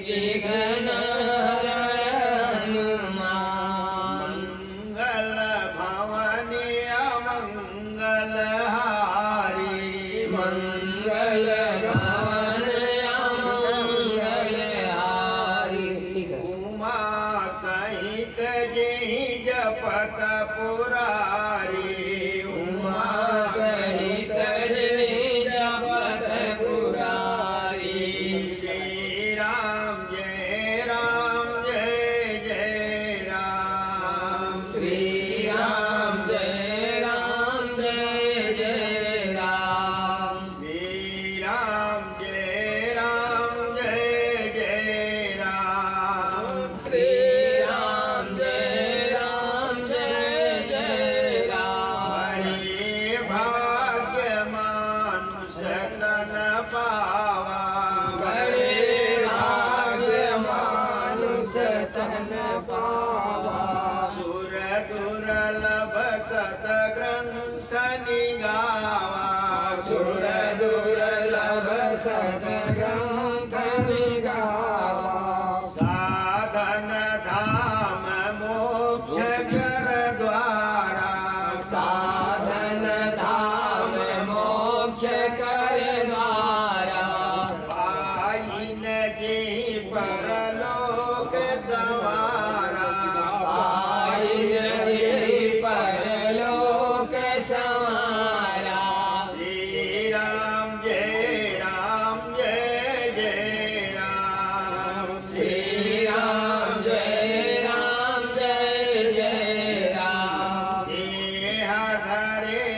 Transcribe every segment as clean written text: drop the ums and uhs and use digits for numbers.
विघ्न हरण हनुमान। मंगल भवने अमंगल हारी मंगल भवन अमंगल हारी। ठीक है। उमा सहित जेहि जपत पुरारी उमा सहित जेहि जपत पुरारी। श्री राम जय जय राम। श्री राम जय जय राम। श्री राम जय जय राम। श्री राम जय जय राम। बड़े भाग्य मानुष तन पावा बड़े भाग्य मानुष तन पावा। सुर दुर्लभ सत ग्रंथ निगावा सुर दुर्लभ सत ग्रंथ निगावा। साधन धाम मोक्ष कर द्वारा साधन धाम मोक्ष कर द्वारा। पाइन जेहि परलोक सवारा पाइन जेहि परलोक संवारा। श्री राम जय जय राम। श्री राम जय जय राम। देह धरे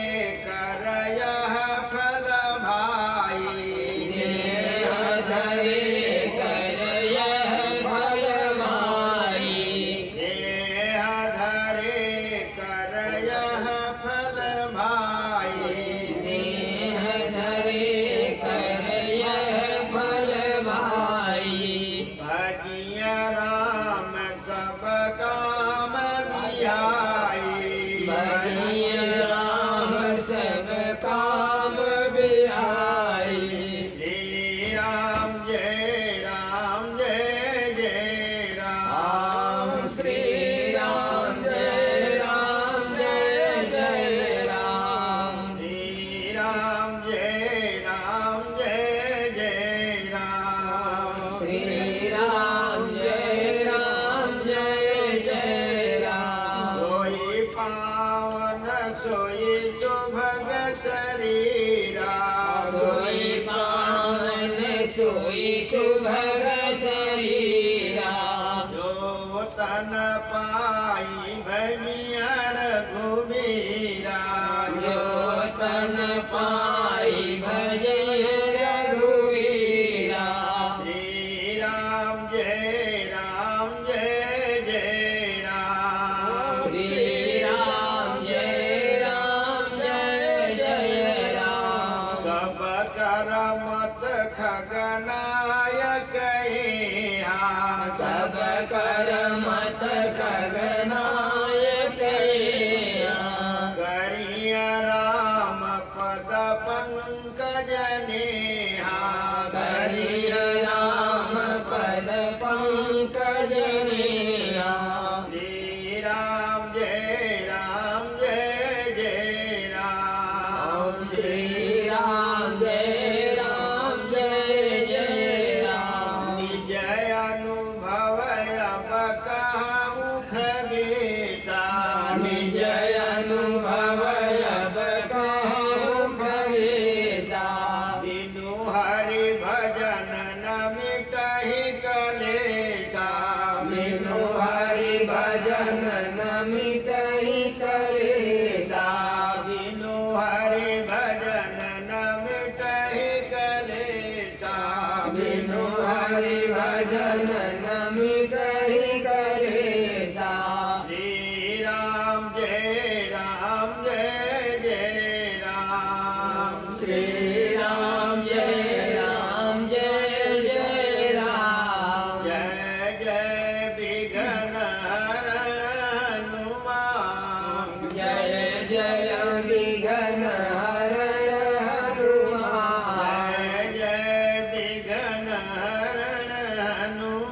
कर यह फल भाई देह धरे कर यह फल माई। देह धरे कर यह फल भाई देह धरे कर यह फल भाई। भजिया राम सब काम बिहाई भजिय राम सब काम बिहाई। श्री राम जय जय राम। श्री राम जय जय राम। श्री राम जय जय राम। श्री राम जय जय राम। सोई पावन सोई सुभग शरीरा सोई पावन सोई सुभग शरीरा। जो तन पाई भनिया रघुबीरा जो तन पाई भजय रघुवीरा। श्री राम जय जय राम। श्री राम जय जय राम। सब कर मत खगनायक सब कर मत खगनायक करिय राम पद पंकज नेहा करिय राम पद पंकज नेहा। श्री राम जय जय राम। श्री राम जय जय राम। जय अनुभव अब कहा मुख बेसा निज अनुभव अब कहूँ खगेसा। बिनु हरि भजन न मिटहि कलेसा बिनु हरि भजन न मिटहि कलेसा। बिनु हरि भजन न मिटहि कलेसा बिनु हरि भजन न मिटहि कलेसा। श्री राम जय जय राम। श्री राम जय जय राम। जय जय विघ्न हरण हनुमान। जय जय विघ्न हरण हनुमान। जय जय विघ्न हरण हनुमान।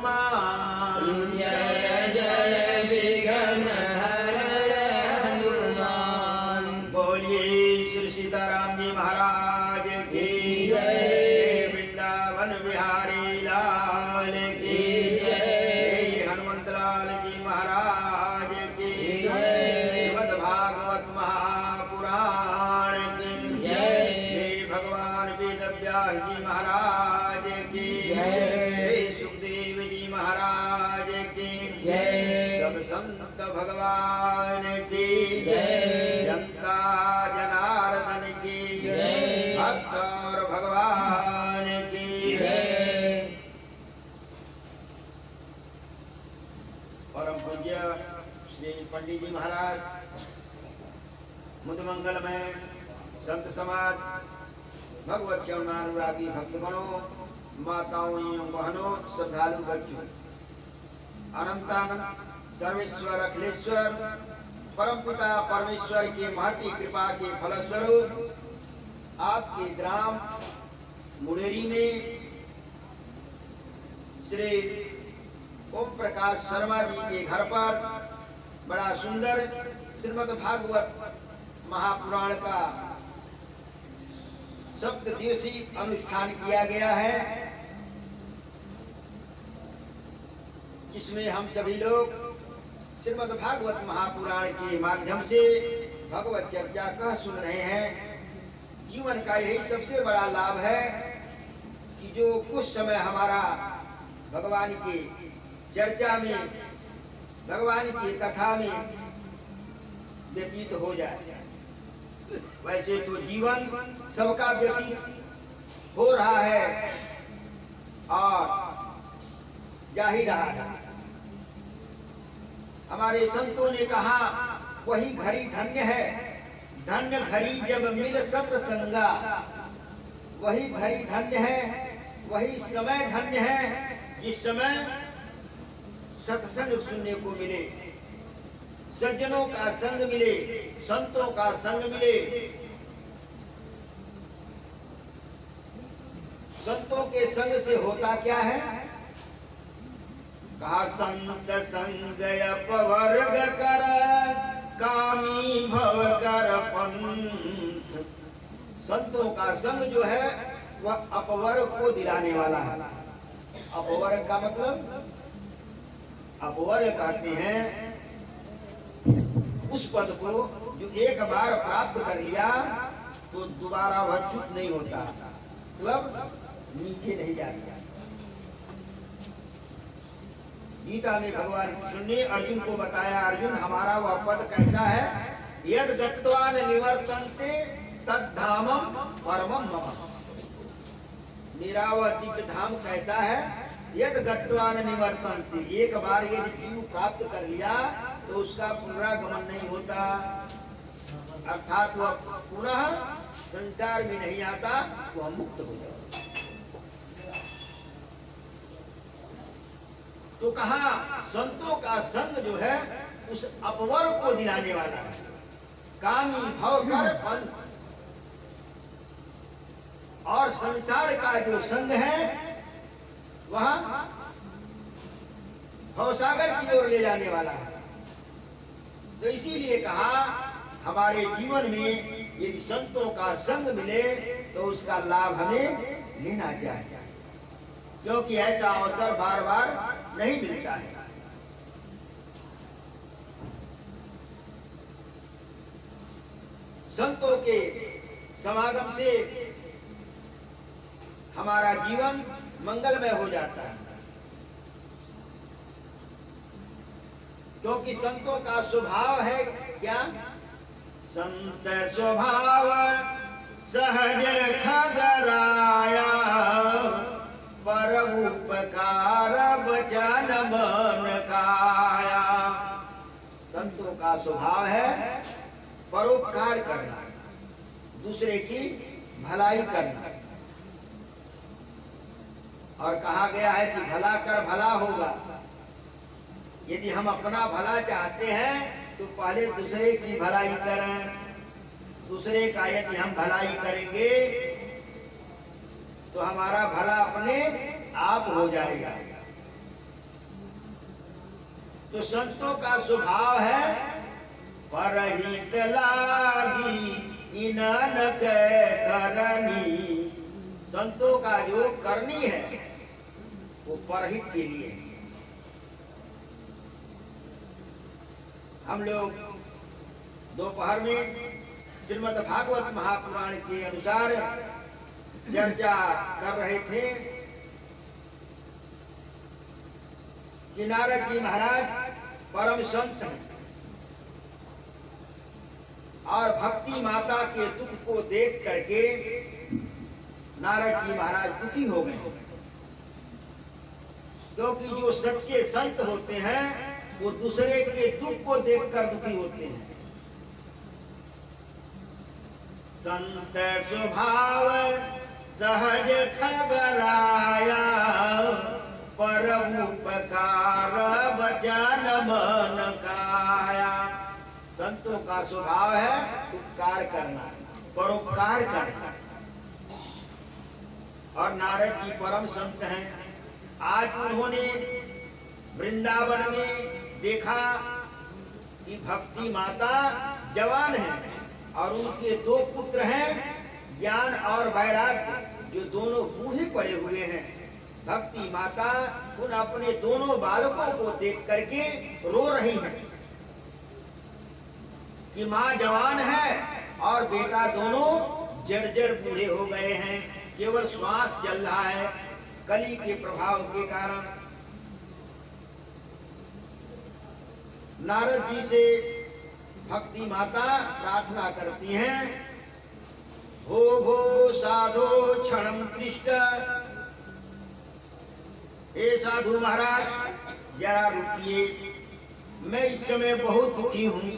परम पूज्य श्री पंडित जी महाराज, मुदमंगल में संत समाज, भगवत अनुरागी भक्तगणों, माताओं एवं बहनों, श्रद्धालु बच्चों, अनंतानंद सर्वेश्वर अखिलेश्वर परमपिता परमेश्वर के महती कृपा के फलस्वरूप आपके ग्राम मुड़ेरी में श्री ओम प्रकाश शर्मा जी के घर पर बड़ा सुंदर श्रीमद् भागवत महापुराण का सप्तदिवसीय अनुष्ठान किया गया है, जिसमें हम सभी लोग श्रीमद् भागवत महापुराण के माध्यम से भगवत चर्चा कह सुन रहे हैं। जीवन का यही सबसे बड़ा लाभ है कि जो कुछ समय हमारा भगवान की चर्चा में, भगवान की कथा में व्यतीत हो जाए। वैसे तो जीवन सबका व्यतीत हो रहा है और जा ही रहा है। हमारे संतों ने कहा, वही घड़ी धन्य है, धन्य घड़ी जब मिल सत्संगा। वही घड़ी धन्य है, वही समय धन्य है जिस समय सत्संग सुनने को मिले, सज्जनों का संग मिले, संतों का संग मिले। संतों के संग से होता क्या है? कहा संत संग अपवर्ग कर, कामी भव कर पंथ। संतों का संग जो है वह अपवर्ग को दिलाने वाला है। अपवर्ग का मतलब, अपवर्ग कहते हैं उस पद को जो एक बार प्राप्त कर लिया तो दोबारा वह च्युत नहीं होता, मतलब नीचे नहीं जाता। गीता में भगवान कृष्ण ने अर्जुन को बताया, अर्जुन हमारा वह पद कैसा है? यद गत्वा न निवर्तन्ते तद धामम परमम मम। मेरा वह दिव्य धाम कैसा है? यद गत्वा न निवर्तन्ते, एक बार यदि जीव प्राप्त कर लिया तो उसका पुनरागमन नहीं होता, अर्थात वह पुनः संसार में नहीं आता, वह मुक्त हो जाता। तो कहा संतों का संग जो है उस अपवर्ग को दिलाने वाला है। कामी भव कर पंथ, और संसार का जो संग है वह भवसागर की ओर ले जाने वाला है। तो इसीलिए कहा हमारे जीवन में यदि संतों का संग मिले तो उसका लाभ हमें लेना चाहिए, क्योंकि ऐसा अवसर बार बार नहीं मिलता है। संतों के समागम से हमारा जीवन मंगलमय हो जाता है, क्योंकि संतों का स्वभाव है क्या? संत स्वभाव सहज खगराया, पर उपकार बचन मन काया। संतों का स्वभाव है परोपकार करना, दूसरे की भलाई करना, और कहा गया है कि भला कर भला होगा। यदि हम अपना भला चाहते हैं तो पहले दूसरे की भलाई करें। दूसरे का यदि हम भलाई करेंगे तो हमारा भला अपने आप हो जाएगा। तो संतों का स्वभाव है परहित लागी इनन के करनी। संतों का जो करनी है वो परहित के लिए है। हम लोग दोपहर में श्रीमद् भागवत महापुराण के अनुसार चर्चा कर रहे थे कि नारद जी महाराज परम संत हैं और भक्ति माता के दुख को देख करके नारद जी महाराज दुखी हो गए, क्योंकि जो सच्चे संत होते हैं वो दूसरे के दुख को देखकर दुखी होते हैं। संत स्वभाव सहज खगराया, पर उपकार वचन मन काया। संतों का स्वभाव है उपकार करना, परोपकार करना। और नारद जी परम संत हैं। आज उन्होंने वृंदावन में देखा कि भक्ति माता जवान है और उनके दो पुत्र हैं, ज्ञान और वैराग्य, जो दोनों बूढ़े पड़े हुए हैं। भक्ति माता उन अपने दोनों बालकों को देख करके रो रही है कि माँ जवान है और बेटा दोनों जर्जर बूढ़े हो गए हैं, केवल श्वास चल रहा है कली के प्रभाव के कारण। नारद जी से भक्ति माता प्रार्थना करती हैं, हो भो साधो क्षणम कृष्ण। हे साधु महाराज, जरा रुकिए, मैं इस समय बहुत दुखी हूं,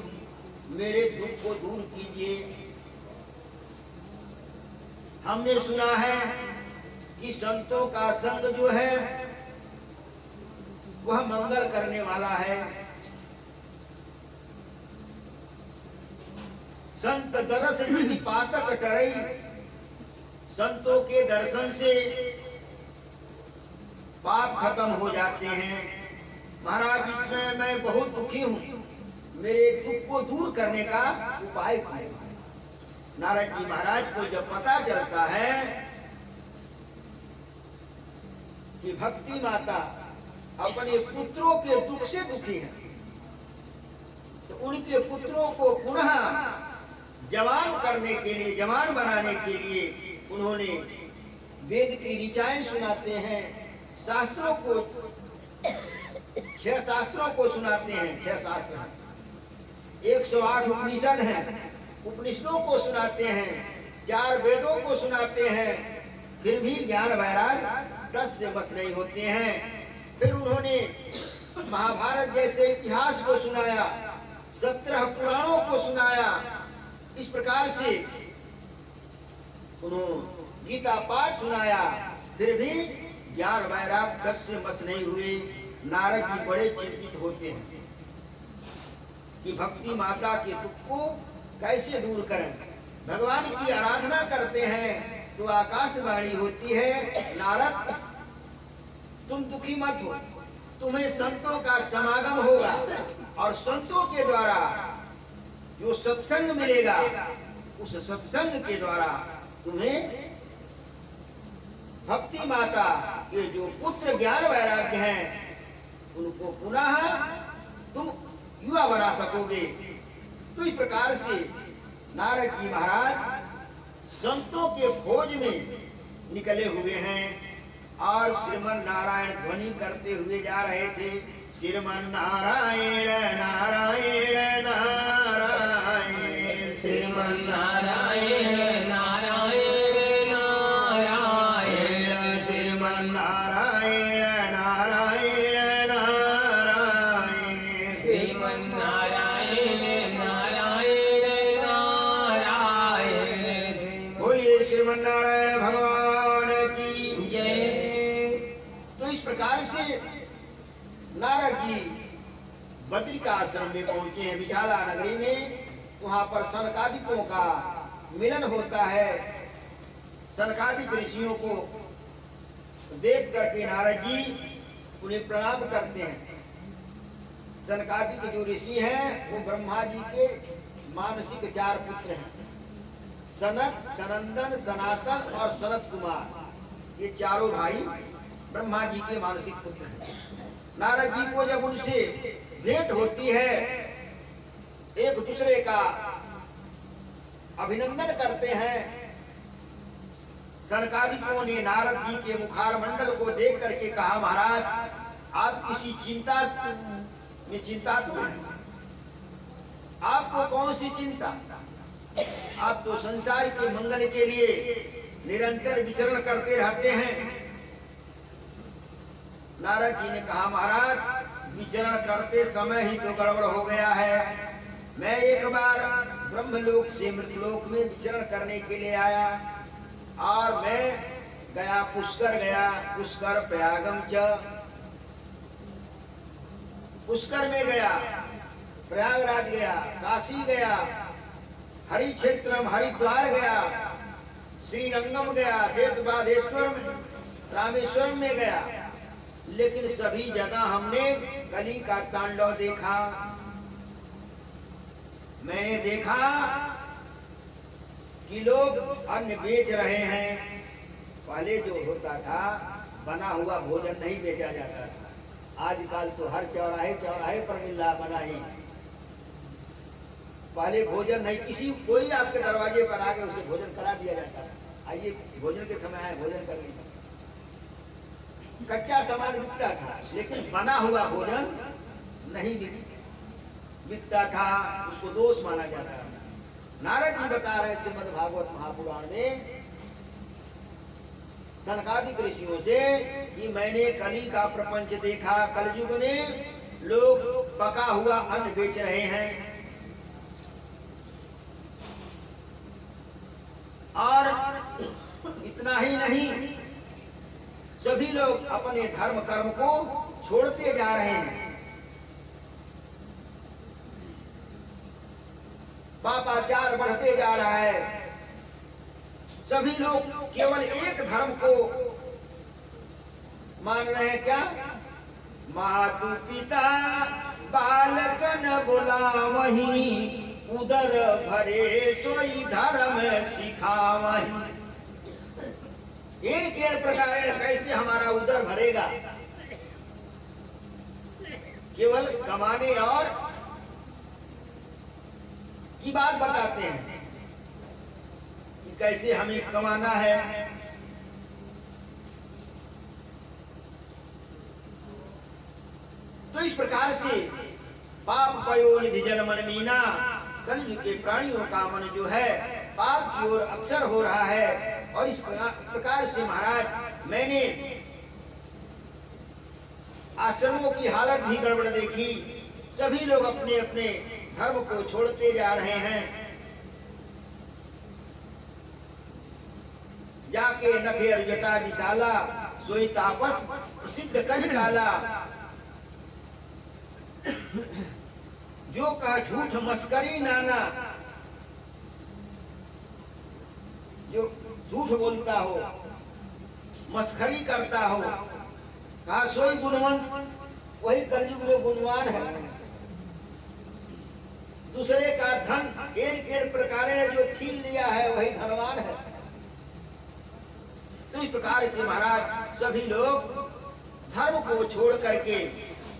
मेरे दुख को दूर कीजिए। हमने सुना है कि संतों का संग जो है वह मंगल करने वाला है। संत दरस निधि पातक टरई, संतों के दर्शन से पाप खत्म हो जाते हैं। महाराज, इसमें मैं बहुत दुखी हूँ, मेरे दुख को दूर करने का उपाय कीजिए। नारद जी महाराज को जब पता चलता है कि भक्ति माता अपने पुत्रों के दुख से दुखी है, तो उनके पुत्रों को पुनः जवान करने के लिए, जवान बनाने के लिए उन्होंने वेद की ऋचाएं सुनाते हैं, शास्त्रों को 6 शास्त्रों को सुनाते हैं। 6 शास्त्र 108 उपनिषद हैं, उपनिषदों को सुनाते हैं, 4 वेदों को सुनाते हैं, फिर भी ज्ञान वैराग रस से बस नहीं होते हैं। फिर उन्होंने महाभारत जैसे इतिहास को सुनाया, 17 पुराणों को सुनाया। इस प्रकार से उन्होंने गीता पाठ सुनाया, फिर भी ज्ञान वैराग रस से बस नहीं हुए। नारद जी बड़े चिंतित होते हैं कि भक्ति माता के दुख को कैसे दूर करें। भगवान की आराधना करते हैं तो आकाशवाणी होती है, नारद तुम दुखी मत हो, तुम्हें संतों का समागम होगा और संतों के द्वारा जो सत्संग मिलेगा, उस सत्संग के द्वारा तुम्हें भक्ति माता के जो पुत्र ज्ञान वैराग्य हैं उनको पुनः तुम युवा बना सकोगे। तो इस प्रकार से नारद जी महाराज संतों के खोज में निकले हुए हैं और श्रीमन नारायण ध्वनि करते हुए जा रहे थे। श्रीमन नारायण नारायण नारायण, श्रीमन नारायण नारायण नारायण, श्रीमन नारायण नारायण नारायण, श्रीमन नारायण नारायण नारायण। बोलिए श्रीमन नारायण भगवान की जय। तो इस प्रकार से नारद जी बद्रिका आश्रम में पहुंचे हैं, विशाला नगरी में। वहां पर सनकादिकों का मिलन होता है। सनकादिक ऋषियों को देख करके नारद जी उन्हें प्रणाम करते हैं। सनकादिक जो ऋषि हैं वो ब्रह्मा जी के मानसिक 4 पुत्र हैं, सनक, सनंदन, सनातन और सनत कुमार। ये चारों भाई ब्रह्मा जी के मानसिक पुत्र हैं। नारद जी को जब उनसे भेंट होती है, एक दूसरे का अभिनंदन करते हैं। सनकादिकों ने नारद जी के मुखार मंडल को देख करके कहा, महाराज आप किसी चिंता में चिंतातुर हैं। आपको कौन सी चिंता? आप तो संसार के मंगल के लिए निरंतर विचरण करते रहते हैं। नारद जी ने कहा, महाराज विचरण करते समय ही तो गड़बड़ हो गया है। मैं एक बार ब्रह्मलोक से मृतलोक में विचरण करने के लिए आया और मैं गया पुष्कर प्रयागम च, पुष्कर में गया, प्रयागराज गया, काशी गया, हरि क्षेत्रम हरिद्वार गया, श्रीरंगम गया, सेतुबाधेश्वर रामेश्वरम में गया, लेकिन सभी जगह हमने कली का तांडव देखा। मैंने देखा कि लोग अन्न बेच रहे हैं। पहले जो होता था बना हुआ भोजन नहीं बेचा जाता था, आजकल तो हर चौराहे पर मिल रहा बना ही। पहले भोजन नहीं, कोई आपके दरवाजे पर आके उसे भोजन करा दिया जाता था, आइए भोजन के समय आए भोजन कर लीजिए। कच्चा सामान बिकता था, लेकिन बना हुआ भोजन नहीं बिकता था, उसको दोष माना जाता था। नारद जी बता रहे श्रीमद् भागवत महापुराण में सनकादिक ऋषियों से कि मैंने कली का प्रपंच देखा। कलयुग में लोग पका हुआ अन्न बेच रहे हैं और इतना ही नहीं, सभी लोग अपने धर्म कर्म को छोड़ते जा रहे हैं। पापाचार बढ़ते जा रहा है। सभी लोग केवल एक धर्म को मान रहे हैं, क्या? मातु पिता बालकन बुलावही, उदर भरे सोई धर्म सिखावही। इन के प्रकार कैसे हमारा उदर भरेगा? केवल कमाने और की बात बताते हैं कि कैसे हमें कमाना है। तो इस प्रकार से पाप पयो निधि जन्मन मीना, कलयुग के प्राणियों का मन जो है पाप की ओर अक्सर हो रहा है। और इस प्रकार से महाराज मैंने आश्रमों की हालत भी गड़बड़ देखी। सभी लोग अपने अपने धर्म को छोड़ते जा रहे हैं। जाके नखे अर्जटा विशाला, सोई तापस प्रसिद्ध कल काला। जो कहा झूठ मस्करी नाना, जो झूठ बोलता हो, मस्खरी करता हो, कहा सोई गुणवंत, वही कलयुग में गुणवान है। दूसरे का धन केन प्रकार ने जो छीन लिया है वही धनवान है। तो इस प्रकार से महाराज सभी लोग धर्म को छोड़ करके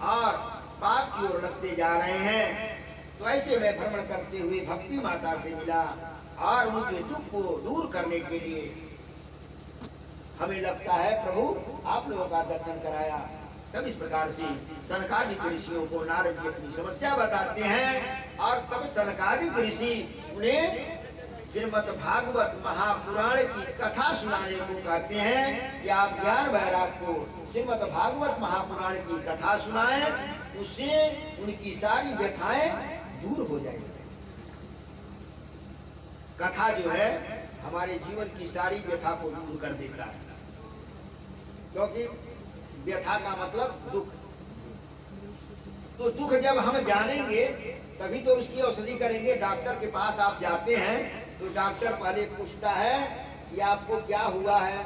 और पाप की ओर लगते जा रहे हैं। तो ऐसे मैं भ्रमण करते हुए भक्ति माता से मिला और उनके दुख को दूर करने के लिए हमें लगता है प्रभु आप लोगों का दर्शन कराया। तब इस प्रकार से सनकादिक ऋषियों को नारद जी अपनी समस्या बताते हैं और तब सनकादिक ऋषि उन्हें श्रीमद् भागवत महापुराण की कथा सुनाने को कहते हैं कि आप ज्ञान वैराग को श्रीमद् भागवत महापुराण की कथा सुनाएं, उससे उनकी सारी व्यथाएं दूर हो जाएगी। कथा जो है हमारे जीवन की सारी व्यथा को दूर कर देता है, क्योंकि व्यथा का मतलब दुख। तो दुख जब हम जानेंगे तभी तो उसकी औषधि करेंगे। डॉक्टर के पास आप जाते हैं तो डॉक्टर पहले पूछता है कि आपको क्या हुआ है,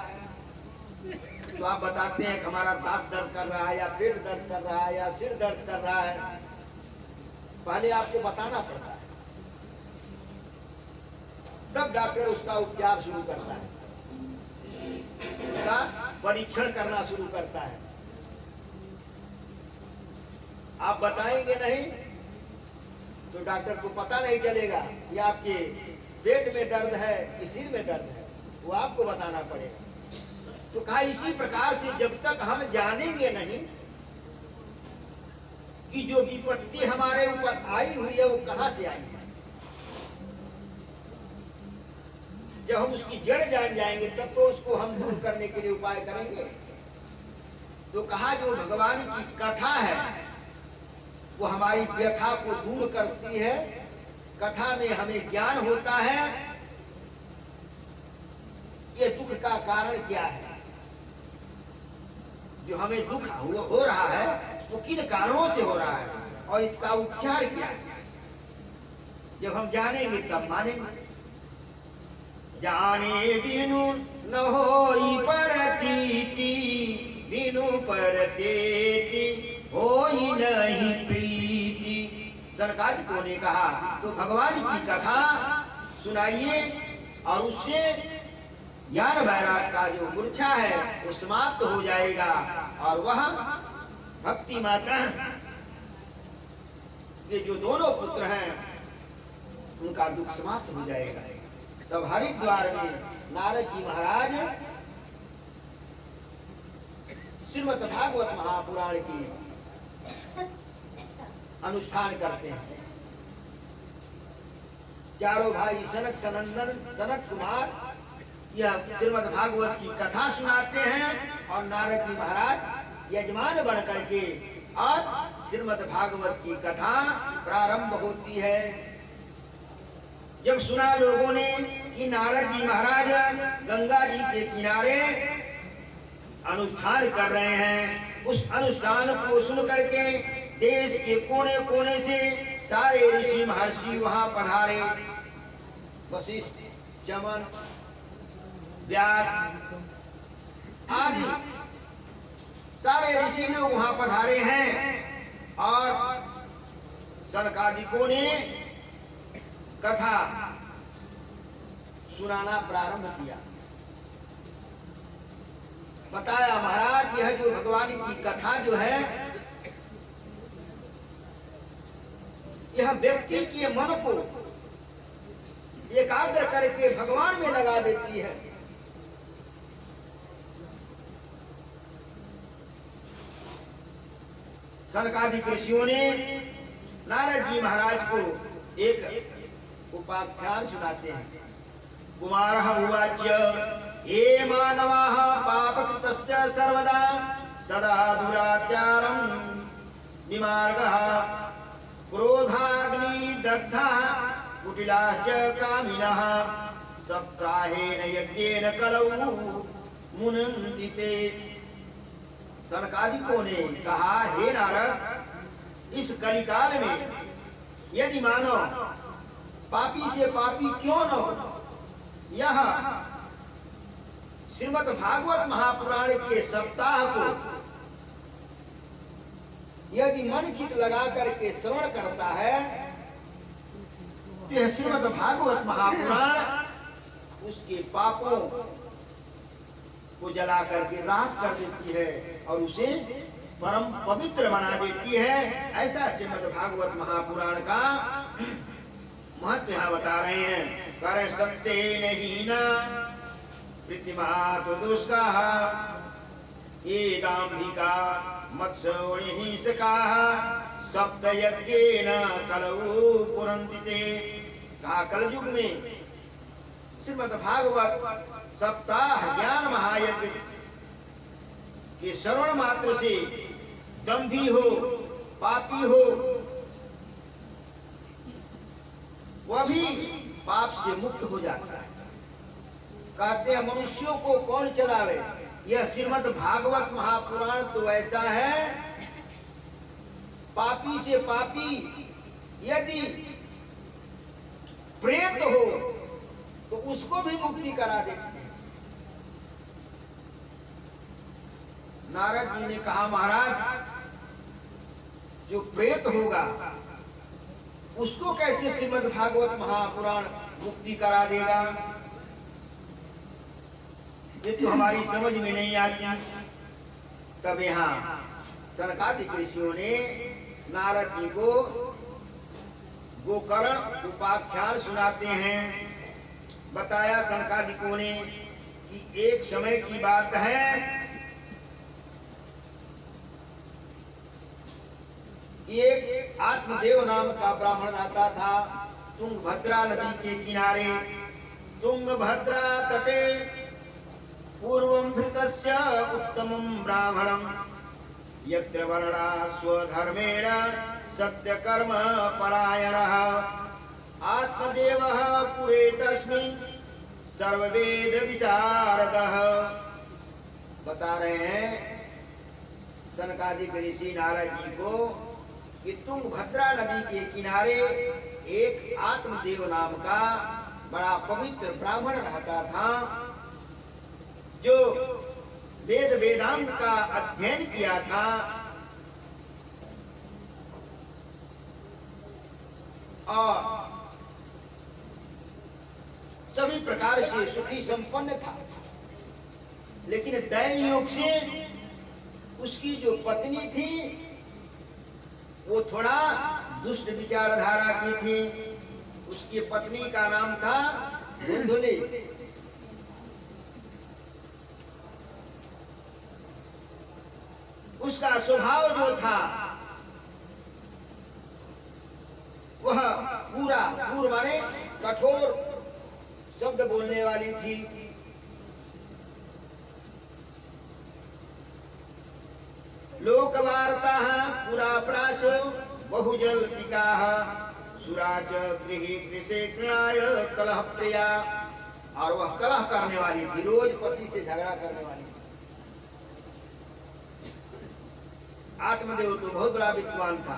तो आप बताते हैं कि हमारा दांत दर्द कर रहा है या पेट दर्द कर रहा है या सिर दर्द कर रहा है। पहले आपको बताना पड़ता है, तब डॉक्टर उसका उपचार शुरू करता है, उसका परीक्षण करना शुरू करता है। आप बताएंगे नहीं तो डॉक्टर को पता नहीं चलेगा कि आपके पेट में दर्द है कि सिर में दर्द है, वो आपको बताना पड़ेगा। तो कहा इसी प्रकार से जब तक हम जानेंगे नहीं कि जो विपत्ति हमारे ऊपर आई हुई है वो कहां से आई है, जब हम उसकी जड़ जान जाएंगे तब तो उसको हम दूर करने के लिए उपाय करेंगे। तो कहा जो भगवान की कथा है वो हमारी व्यथा को दूर करती है। कथा में हमें ज्ञान होता है ये दुख का कारण क्या है, जो हमें दुख हो रहा है वो किन कारणों से हो रहा है और इसका उपचार क्या है। जब हम जानेंगे तब मानेंगे। जाने बिनु न होई परतीति, बिनु परतेति होई नहीं प्रीति। सनकादिकों ने कहा तो भगवान की कथा सुनाइए और उससे ज्ञान वैराग का जो मूर्छा है वो समाप्त हो जाएगा और वह भक्ति माता ये जो दोनों पुत्र हैं उनका दुख समाप्त हो जाएगा। तब हरिद्वार में नारद जी महाराज श्रीमद् भागवत महापुराण की अनुष्ठान करते हैं। चारों भाई सनक सनंदन सनक कुमार यह श्रीमद् भागवत की कथा सुनाते हैं और नारद जी महाराज यजमान बन करके और श्रीमद् भागवत की कथा प्रारंभ होती है। जब सुना लोगों ने कि नारद जी महाराज गंगा जी के किनारे अनुष्ठान कर रहे हैं, उस अनुष्ठान को सुन करके देश के कोने कोने से सारे ऋषि महर्षि वहां पधारे। वशिष्ठ, चमन, व्यास आदि सारे ऋषि लोग वहां पधारे हैं और सनकादिकों ने कथा सुनाना प्रारंभ किया। बताया महाराज यह जो भगवान की कथा जो है यह व्यक्ति के मन को एकाग्र करके भगवान में लगा देती है। सनकादिक ऋषियों ने नारद जी महाराज को एक उपाख्यान सुनाते हैं। कुमारः उवाच ये मानवाः पापकृतस्य सर्वदा सदा दुराचारं विमार्गः क्रोधाग्नि दग्धः कुटिलाश्च कामिनः सप्ताहेन यज्ञेन कलौ मुनन्ति ते। सनकादिकों ने कहा हे नारद इस कलिकाल में यदि मानव पापी से पापी क्यों न हो, यह श्रीमद् भागवत महापुराण के सप्ताह को यदि मन चित लगा करके श्रवण करता है तो यह श्रीमद् भागवत महापुराण उसके पापों को जला करके राख कर देती है और उसे परम पवित्र बना देती है। ऐसा श्रीमद् भागवत महापुराण का महत्व यहाँ बता रहे हैं। कर सत्य नहीं न प्रतिमात दुष्काः ये दाम्भिका मत्स्योणिहिंसकाः सप्त यज्ञेन कलौ पुरन्ति ते। कहा कलयुग में श्रीमद् भागवत सप्ताह ज्ञान महायज्ञ के श्रवण मात्र से दंभी हो पापी हो वह भी पाप से मुक्त हो जाता है। कहते हैं मनुष्यों को कौन चलावे, यह श्रीमद् भागवत महापुराण तो ऐसा है पापी से पापी यदि प्रेत हो तो उसको भी मुक्ति करा देती है। नारद जी ने कहा महाराज जो प्रेत होगा उसको कैसे श्रीमद् भागवत महापुराण मुक्ति करा देगा, ये तो हमारी समझ में नहीं आती। तब यहाँ सनकादिक ऋषियों ने नारद जी को गोकर्ण उपाख्यान सुनाते हैं। बताया सनकादिकों ने कि एक समय की बात है, एक आत्मदेव नाम का ब्राह्मण आता था तुंगभद्रा नदी के किनारे। तुंगभद्रा तटे पूर्वं धृतस्य उत्तमं ब्राह्मणं यत्र वर्णा स्वधर्मेण सत्यकर्म परायणः आत्मदेवः पुरे तस्मिन् सर्ववेद विशारदः। बता रहे हैं सनकादिक ऋषि नारद जी को कि तुंगभद्रा नदी के किनारे एक आत्मदेव नाम का बड़ा पवित्र ब्राह्मण रहता था, जो वेद वेदांत का अध्ययन किया था और सभी प्रकार से सुखी संपन्न था। लेकिन दैवयोग से उसकी जो पत्नी थी वो थोड़ा दुष्ट विचारधारा की थी। उसकी पत्नी का नाम था धुंधुली। उसका स्वभाव जो था वह पूर माने कठोर शब्द बोलने वाली थी। लोकवार्ता पुरा प्रास बहुजल टिका सुराज गृहे कृषे कृणाय कलह प्रिया। और वह कलह करने वाली थी, रोज पति से झगड़ा करने वाली थी। आत्मदेव तो बहुत बड़ा विद्वान था,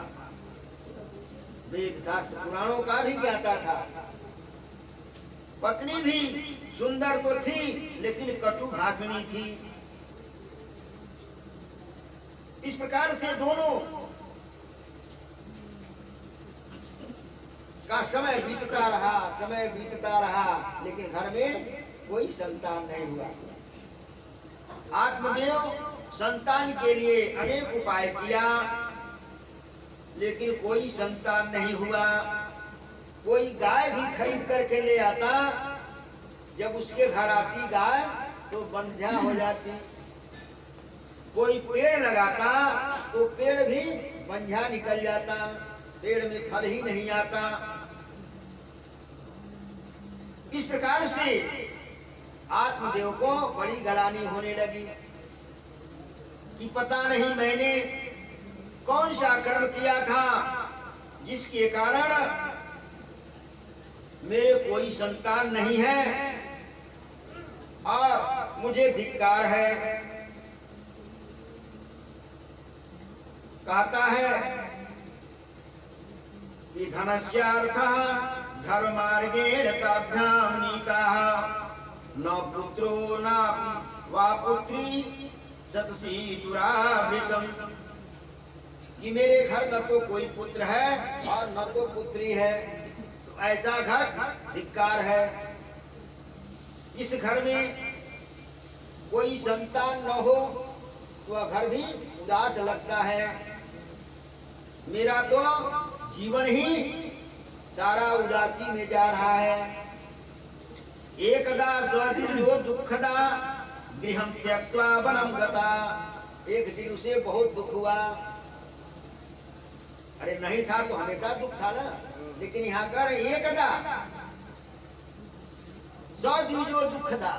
वेद शास्त्र पुराणों का भी ज्ञाता था। पत्नी भी सुंदर तो थी लेकिन कटु भाषणी थी। इस प्रकार से दोनों का समय बीतता रहा, लेकिन घर में कोई संतान नहीं हुआ। आत्मदेव संतान के लिए अनेक उपाय किया, लेकिन कोई संतान नहीं हुआ। कोई गाय भी खरीद करके ले आता, जब उसके घर आती गाय तो बंध्या हो जाती। कोई पेड़ लगाता तो पेड़ भी बंध्या निकल जाता, पेड़ में फल ही नहीं आता। इस प्रकार से आत्मदेव को बड़ी गलानी होने लगी कि पता नहीं मैंने कौन सा कर्म किया था जिसके कारण मेरे कोई संतान नहीं है और मुझे धिक्कार है। कहता है कि धनस्यार्थः धर्मार्गेण ताभ्यां नीताः न पुत्रो नापि वा पुत्री सतसीतुराभृशम्। कि मेरे घर न तो कोई पुत्र है और न तो पुत्री है, तो ऐसा घर धिक्कार है। इस घर में कोई संतान न हो तो वह घर भी उदास लगता है। मेरा तो जीवन ही सारा उदासी में जा रहा है। एकदा स्वदिनो दुःखदा गृहं त्यक्त्वा वनं गता। एक दिन उसे बहुत दुख हुआ। अरे नहीं था तो हमेशा दुख था ना, लेकिन यहाँ कर एकदा स्वदिनो दुःखदा,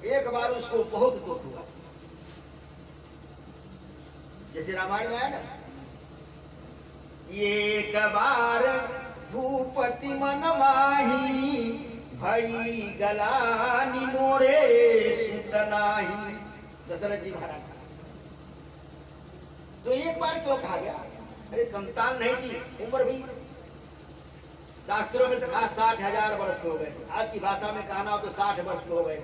एक बार उसको बहुत दुख हुआ। जैसे रामायण में है ना, एक बार भूपति मन माही भई गलानी मोरे सुत नाही। दशरथ जी महाराज तो एक बार क्यों कहा गया? अरे संतान नहीं थी, उम्र भी शास्त्रों में तो कहा 60,000 वर्ष हो गए। आज की भाषा में कहना हो तो 60 वर्ष हो गए।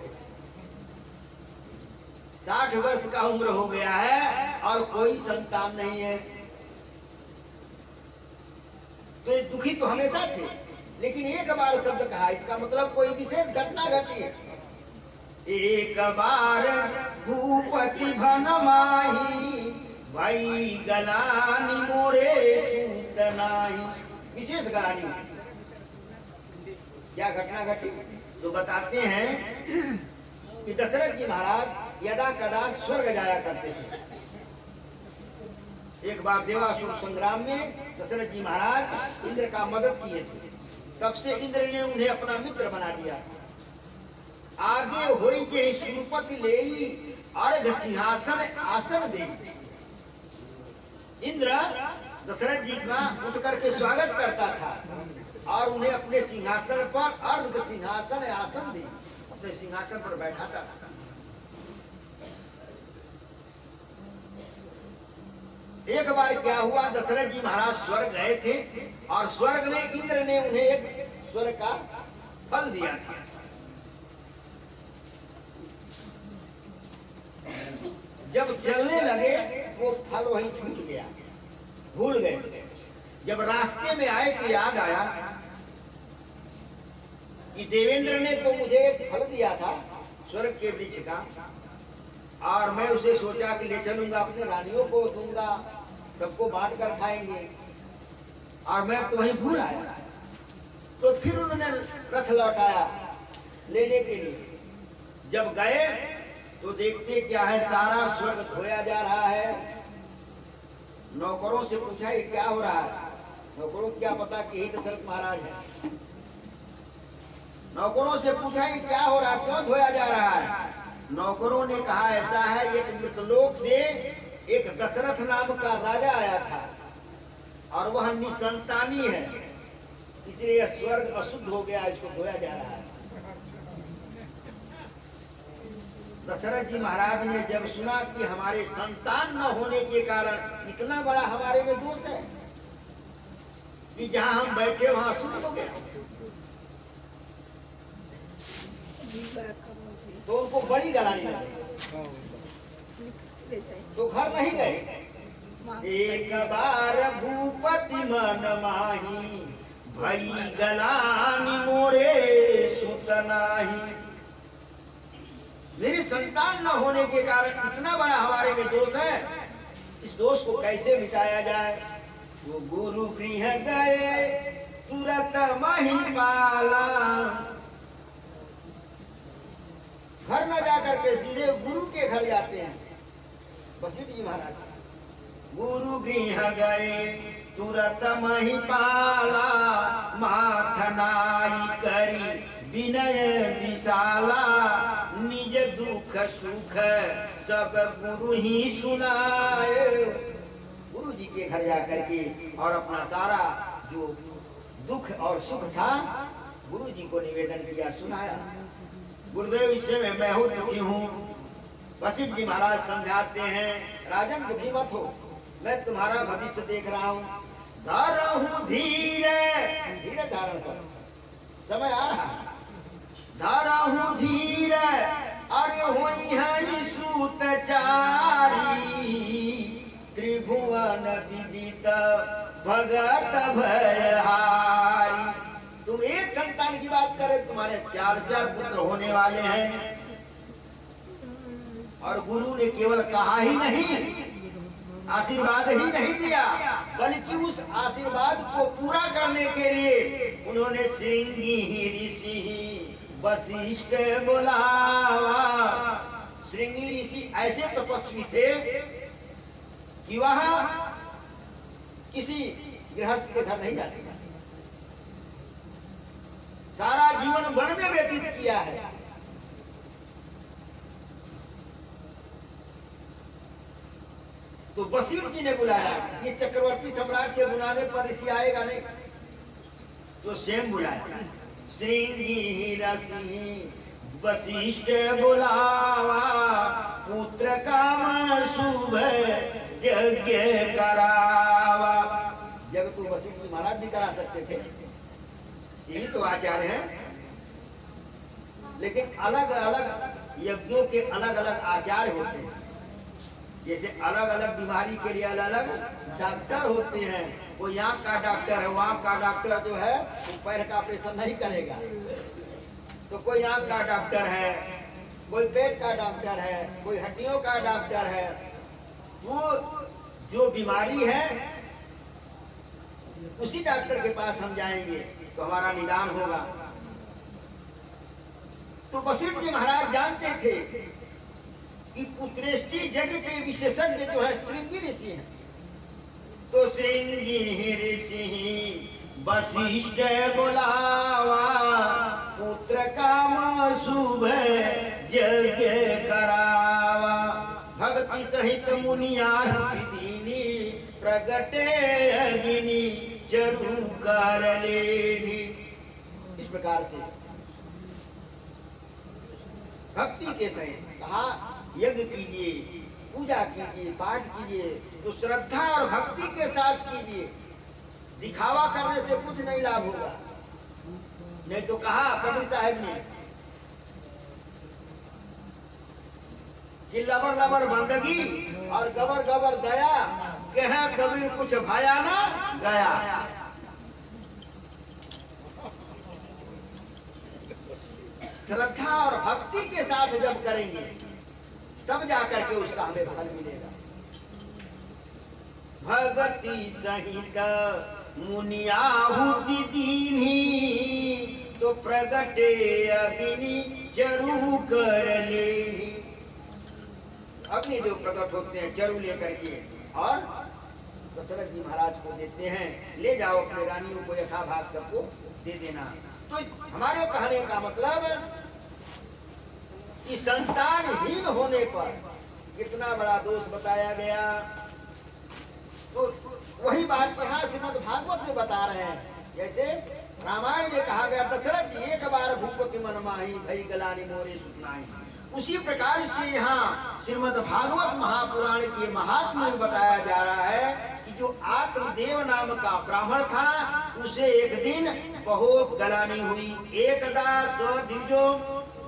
60 वर्ष का उम्र हो गया है और कोई संतान नहीं है, तो दुखी तो हमेशा थे, लेकिन एक बार शब्द कहा, इसका मतलब कोई विशेष घटना घटी है। एक बार भूपति भन माही भाई गलानी मोरे सूत नाही। विशेष गलानी क्या घटना घटी तो बताते हैं कि दशरथ जी महाराज यदा कदा स्वर्ग जाया करते थे। एक बार देवासुर संग्राम में दशरथ जी महाराज इंद्र का मदद किए थे, तब से इंद्र ने उन्हें अपना मित्र बना दिया। आगे होई के सुरपति लेई अर्घ सिंहासन आसन दे। इंद्र दशरथ जी का उठ करके स्वागत करता था और उन्हें अपने सिंहासन पर अर्ध सिंहासन आसन दी, अपने सिंहासन पर बैठाता था। एक बार क्या हुआ, दशरथ जी महाराज स्वर्ग गए थे और स्वर्ग में इंद्र ने उन्हें एक स्वर्ग का फल दिया था। जब चलने लगे वो फल वहीं छूट गया, भूल गए। जब रास्ते में आए तो याद आया कि देवेंद्र ने तो मुझे एक फल दिया था स्वर्ग के वृक्ष का, और मैं उसे सोचा कि ले चलूंगा, अपने रानियों को दूंगा, सबको बांट कर खाएंगे, और मैं तो वहीं भूल आया। तो फिर उन्होंने रथ लौटाया लेने के लिए। जब गए तो देखते क्या है, सारा स्वर्ग धोया जा रहा है। नौकरों से पूछा ये क्या हो रहा है? नौकरों को क्या पता कि यही दशरथ महाराज है। नौकरों से पूछा ये क्या हो रहा है, क्यों धोया जा रहा है? नौकरों ने कहा ऐसा है, एक मृतलोक से एक दशरथ नाम का राजा आया था और वह निसंतानी है, इसलिए स्वर्ग अशुद्ध हो गया, इसको धोया जा रहा है। दशरथ जी महाराज ने जब सुना कि हमारे संतान न होने के कारण इतना बड़ा हमारे में दोष है कि जहां हम बैठे वहां अशुद्ध हो गया, तो उनको बड़ी गलानी लगी, तो घर नहीं गए। एक बार भूपति मन माही, भई गलानी मोरे सुतनाही। मेरी संतान न होने के कारण इतना बड़ा हमारे में दोष है, इस दोष को कैसे मिटाया जाए? वो गुरु गृह गए तुरंत महिपाला, घर न जाकर के सीधे गुरु के घर जाते हैं वशिष्ठ जी महाराज। गुरु गृह गए तुरंत महिपाला, माथनाई करी विनय विशाला, निज दुख सुख सब गुरु ही सुनाए। गुरु जी के घर जाकर के और अपना सारा जो दुख और सुख था गुरु जी को निवेदन किया, सुनाया। गुरुदेव इस समय मैं हूँ, दुखी हूँ। वशिष्ठ जी महाराज समझाते हैं, राजन दुखी मत हो, मैं तुम्हारा भविष्य देख रहा हूँ। धरहूँ धीरे, धीरे धारण करो, समय आ रहा है। धरहूँ धीरे, अरे होई है सूतचारी, त्रिभुवन विदित भगत भयहारी। तुम एक संतान की बात करें, तुम्हारे 4 पुत्र होने वाले हैं, और गुरु ने केवल कहा ही नहीं, आशीर्वाद ही नहीं दिया, बल्कि उस आशीर्वाद को पूरा करने के लिए उन्होंने श्रृंगी ऋषि वशिष्ठ बुलावा। श्रृंगी ऋषि ऐसे तपस्वी थे कि वह किसी गृहस्थ के घर नहीं जाते, सारा जीवन वन में व्यतीत किया है। तो वशिष्ठ जी ने बुलाया, ये चक्रवर्ती सम्राट के बुलाने पर ऋषि आएगा नहीं, तो स्वयं बुलाया। श्रृंगी ऋषि वशिष्ठ बुलावा, पुत्र काम शुभ यज्ञ करावा। जग तो वशिष्ठ जी महाराज भी करा सकते थे, यही तो आचार्य हैं। लेकिन अलग अलग यज्ञों के अलग अलग आचार्य होते हैं। जैसे अलग अलग बीमारी के लिए अलग अलग डॉक्टर होते हैं। कोई आँख का डॉक्टर है, वहाँ का डॉक्टर जो है वो पैर का ऑपरेशन नहीं करेगा, तो कोई आँख का डॉक्टर है, कोई पेट का डॉक्टर है, कोई हड्डियों का डॉक्टर है। वो जो बीमारी है उसी डॉक्टर के पास हम जाएंगे तो हमारा निदान होगा। तो वशिष्ठ जी महाराज जानते थे कि पुत्रेष्टि यज्ञ के विशेषज्ञ जो है श्रृंगी ऋषि हैं। तो श्रृंगी ऋषि वशिष्ठ बुलावा, पुत्र काम शुभ यज्ञ करावा। भक्ति सहित मुनिया दीनी, प्रगटे अग्नि चरु कर लेनी। इस प्रकार से भक्ति के सहित कहा यज्ञ कीजिए, पूजा कीजिए, पाठ कीजिए तो श्रद्धा और भक्ति के साथ कीजिए। दिखावा करने से कुछ नहीं लाभ होगा। नहीं तो कहा कबीर साहब ने कि लबर लबर बंदगी और गबर गबर दया, कह कबीर कुछ भाया ना गया। श्रद्धा और भक्ति के साथ जब करेंगे तब जाकर के उसका हमें फल मिलेगा। भगति सहित मुनियाहुति दीनी तो प्रगटे अग्नि चरु कर लेनी। अग्निदेव प्रकट होते हैं चरु लेकर के और दशरथ जी महाराज को देते हैं, ले जाओ अपने रानियों को यथा भाग सबको दे देना। तो हमारे कहने का मतलब कि संतानहीन होने पर कितना बड़ा दोष बताया गया। तो वही बात यहाँ श्रीमद् भागवत में बता रहे हैं। जैसे रामायण में कहा गया दशरथ जी एक बार भूपति मन माही भई गलानी मोरे सुतनाई, उसी प्रकार से यहाँ श्रीमद् भागवत महापुराण के महात्म्य में बताया जा रहा है कि जो आत्मदेव नाम का ब्राह्मण था उसे एक दिन बहुत गलानी हुई। एकदा स दिव्यो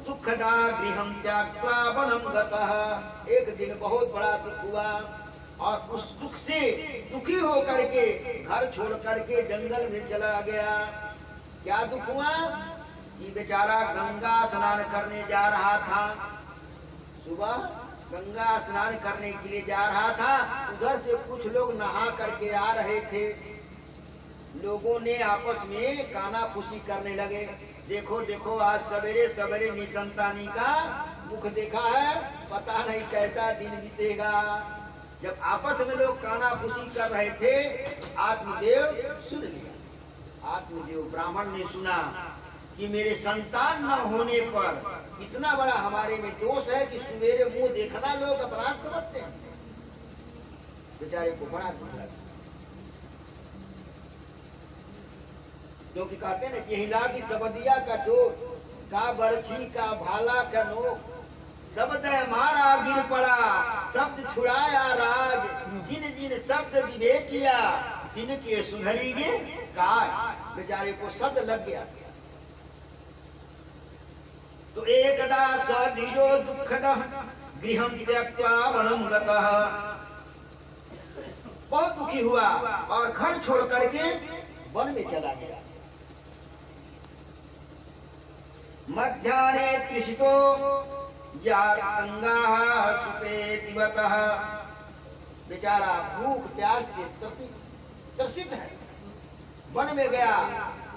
दुखदा गृहं त्याक्त्वा वनं गतः। एक दिन बहुत बड़ा दुख हुआ और उस दुख से दुखी होकर के घर छोड़ करके जंगल में चला गया। क्या दुख हुआ कि बेचारा गंगा स्नान करने जा रहा था। सुबह गंगा स्नान करने के लिए जा रहा था, उधर से कुछ लोग नहा करके आ रहे थे। लोगों ने आपस में कानाफूसी करने लगे, देखो देखो आज सवेरे सवेरे निसंतानी का मुख देखा है, पता नहीं कैसा दिन बीतेगा। जब आपस में लोग कानाफूसी कर रहे थे आत्मदेव सुन लिया। आत्मदेव ब्राह्मण ने सुना कि मेरे संतान न होने पर इतना बड़ा हमारे में दोष है कि सवेरे मुंह देखना लोग अपराध समझते हैं। बेचारे को बड़ा दुख लगा, क्योंकि कहते हैं यही लागी सबदिया का चोट का बरछी का भाला का नोक, शब्द मारा गिर पड़ा शब्द छुड़ाया राज, जिन जिन शब्द विवेक किया तिनके सुधरीगे काज। बेचारे को शब्द लग गया। तो एकदा स धीरो दुःखदः गृहं त्यक्त्वा वनं गतः। बहुत दुखी हुआ और घर छोड़ करके वन में चला गया। मध्याह्ने तृषितो यातंगाः सुपेतिवतः। बेचारा भूख प्यास से त्रसित है। वन में गया,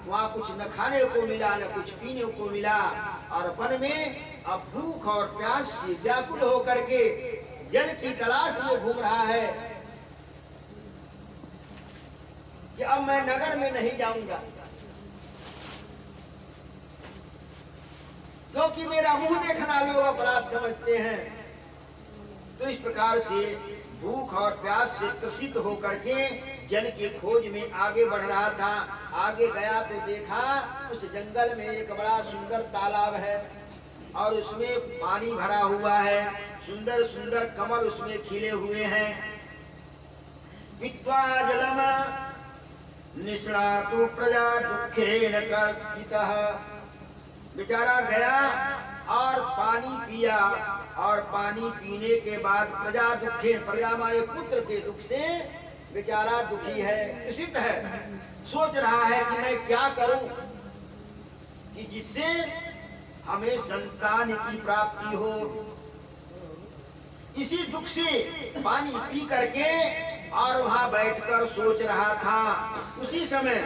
वहाँ कुछ न खाने को मिला न कुछ पीने को मिला और वन में अब भूख और प्यास से व्याकुल होकर के जल की तलाश में घूम रहा है कि अब मैं नगर में नहीं जाऊंगा क्योंकि मेरा मुंह देखना लोग अपराध समझते हैं। तो इस प्रकार से भूख और प्यास से त्रसित होकर के जल की खोज में आगे बढ़ रहा था। आगे गया तो देखा उस जंगल में एक बड़ा सुंदर तालाब है और उसमें पानी भरा हुआ है, सुंदर सुंदर कमल उसमें खिले हुए हैं। पीत्वा जलम निष्णातु प्रजा दुखेन कर्षितः। बेचारा गया और पानी पिया और पानी पीने के बाद प्रजा दुखे, प्रजा हमारे पुत्र के दुख से बेचारा दुखी है, त्रसित है। सोच रहा है कि मैं क्या करूं कि जिससे हमें संतान की प्राप्ति हो। इसी दुख से पानी पी करके और वहां बैठकर सोच रहा था। उसी समय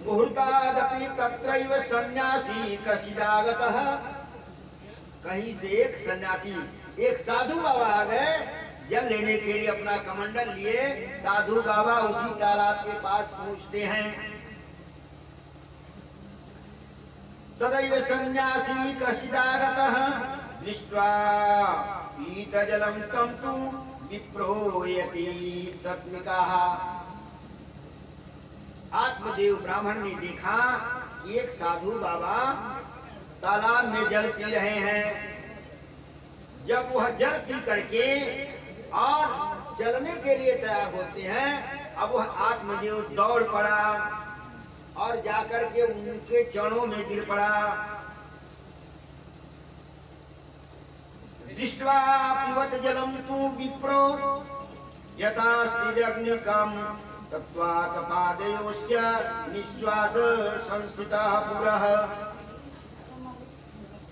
मुहूर्तादपि तत्रैव सन्यासी कशिदागतः। कहीं से एक सन्यासी, एक साधु बाबा आ गए जल लेने के लिए। अपना कमंडल लिए साधु बाबा उसी तालाब के पास पहुंचते हैं। तदैव सन्यासी कशिदागतः दृष्ट्वा पीतजलं तं तु विप्रो यति तत्मिकाः। आत्मदेव ब्राह्मण ने देखा कि एक साधु बाबा तालाब में जल पी रहे हैं। जब वह जल पी करके और चलने के लिए तैयार होते हैं, अब वह आत्मदेव दौड़ पड़ा और जाकर के उनके चरणों में गिर पड़ा। दृष्ट्वा पिबत जलम तु विप्रो यथास्ति अग्निकम तत्वात् पादयोस्य निश्वास संस्थितः पुरः।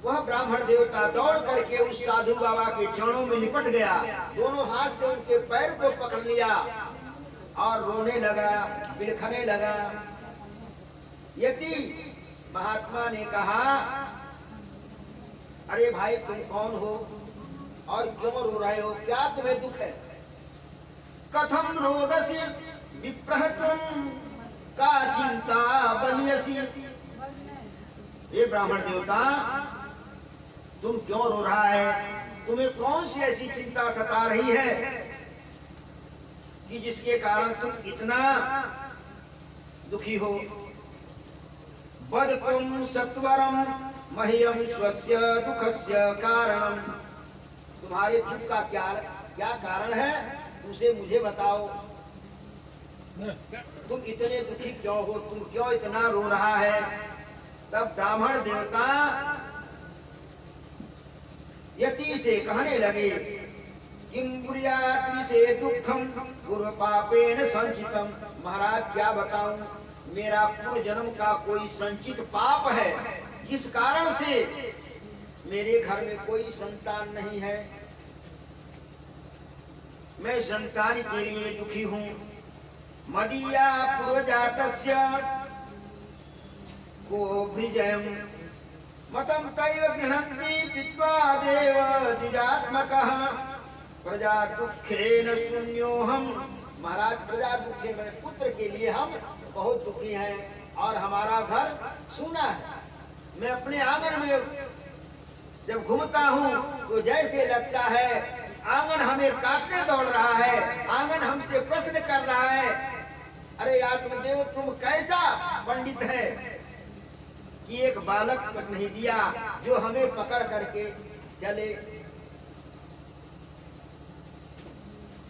वह ब्राह्मण देवता दौड़ करके उस साधु बाबा के चरणों में निपट गया, दोनों हाथ से उनके पैर को पकड़ लिया और रोने लगा, बिलखने लगा। यति महात्मा ने कहा, अरे भाई तुम कौन हो और क्यों रो रहे हो, क्या तुम्हें दुख है? कथम रोदसी विप्रहत्वं का चिंता बलियसी। ये ब्राह्मण देवता तुम क्यों रो रहा है? तुम्हें कौन सी ऐसी चिंता सता रही है कि जिसके कारण तुम इतना दुखी हो? वदतुम सत्वरम मह्यम स्वस्य दुखस्य कारणम। तुम्हारे दुख का क्या कारण है, उसे मुझे बताओ। तुम इतने दुखी क्यों हो, तुम क्यों इतना रो रहा है? तब ब्राह्मण देवता यति से कहने लगे, किम बुर्याति से दुखम पूर्व पापेन संचितम। महाराज क्या बताऊं, मेरा पूर्व जन्म का कोई संचित पाप है जिस कारण से मेरे घर में कोई संतान नहीं है। मैं संतान के लिए दुखी हूँ। मदीया पूर्वजातस्य को भृजयम मतम तैव गृह्णन्ति पित्वा देव द्विजात्मकः प्रजा दुखेन शून्योहम। महाराज प्रजा दुखे मेरे पुत्र के लिए हम बहुत दुखी हैं और हमारा घर सूना है। मैं अपने आंगन में जब घूमता हूँ तो जैसे लगता है आंगन हमें काटने दौड़ रहा है, आंगन हमसे प्रश्न कर रहा है, अरे आत्मदेव तुम कैसा पंडित है कि एक बालक तक नहीं दिया जो हमें पकड़ करके चले।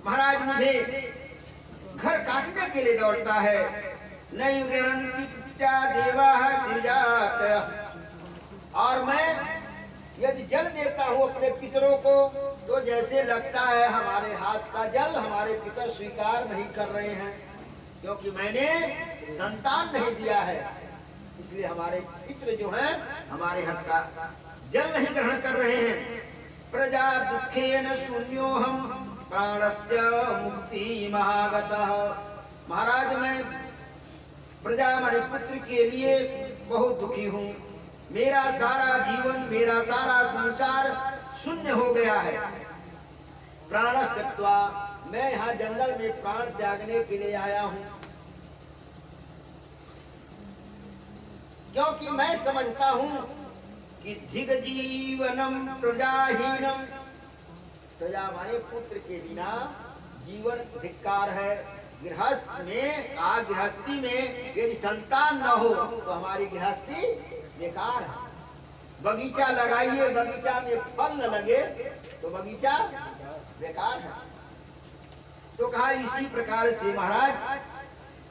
महाराज मुझे घर काटने के लिए दौड़ता है। नहीं गृह्णन्ति पिता देवाः द्विजातयः। और मैं यदि जल देता हूँ अपने पितरों को तो जैसे लगता है हमारे हाथ का जल हमारे पितर स्वीकार नहीं कर रहे हैं, क्योंकि मैंने संतान नहीं दिया है। इसलिए हमारे पितर जो हैं हमारे हाथ का जल नहीं ग्रहण कर रहे हैं। प्रजा दुखेन शून्योहम प्राणस्य मुक्ति महागतः। महाराज मैं प्रजा हमारे पुत्र के लिए बहुत दुखी हूँ। मेरा सारा जीवन, मेरा सारा संसार शून्य हो गया है। प्राणस्य त्यक्त्वा, मैं यहाँ जंगल में प्राण त्यागने के लिए आया हूँ, क्योंकि मैं समझता हूँ कि धिग जीवनम प्रजाहीनम। प्रजा माने पुत्र के बिना जीवन धिक्कार है। गृहस्थ में गृहस्थी में यदि संतान न हो तो हमारी गृहस्थी बेकार है। बगीचा लगाइए, बगीचा में फल न लगे तो बगीचा बेकार है। तो कहा इसी प्रकार से महाराज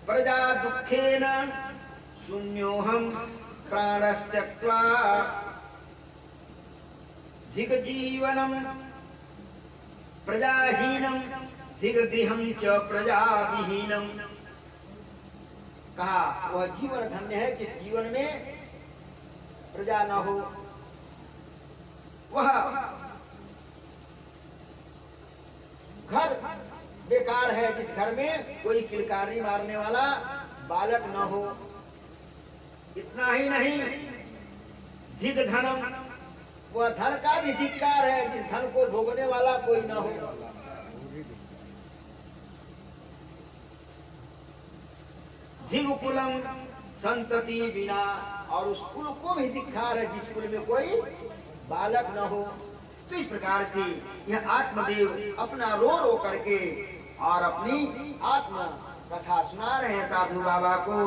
प्रजा दुखेन शून्योहम प्राणस्त्यक्त्वा धिग जीवनम प्रजाहीनम धिग गृहम च प्रजाविहीनम। कहा वह जीवन धन्य है जिस जीवन में प्रजा न हो। वह घर बेकार है जिस घर में कोई किलकारी मारने वाला बालक न हो। इतना ही नहीं, धिग धनम, वह धन का भी धिक्कार है जिस धन को भोगने वाला कोई न हो। धिग कुलम संतति बिना, और उस कुल को भी धिक्कार है जिस कुल में कोई बालक न हो। तो इस प्रकार से यह आत्मदेव अपना रो रो करके और अपनी आत्मा कथा सुना रहे हैं साधु बाबा को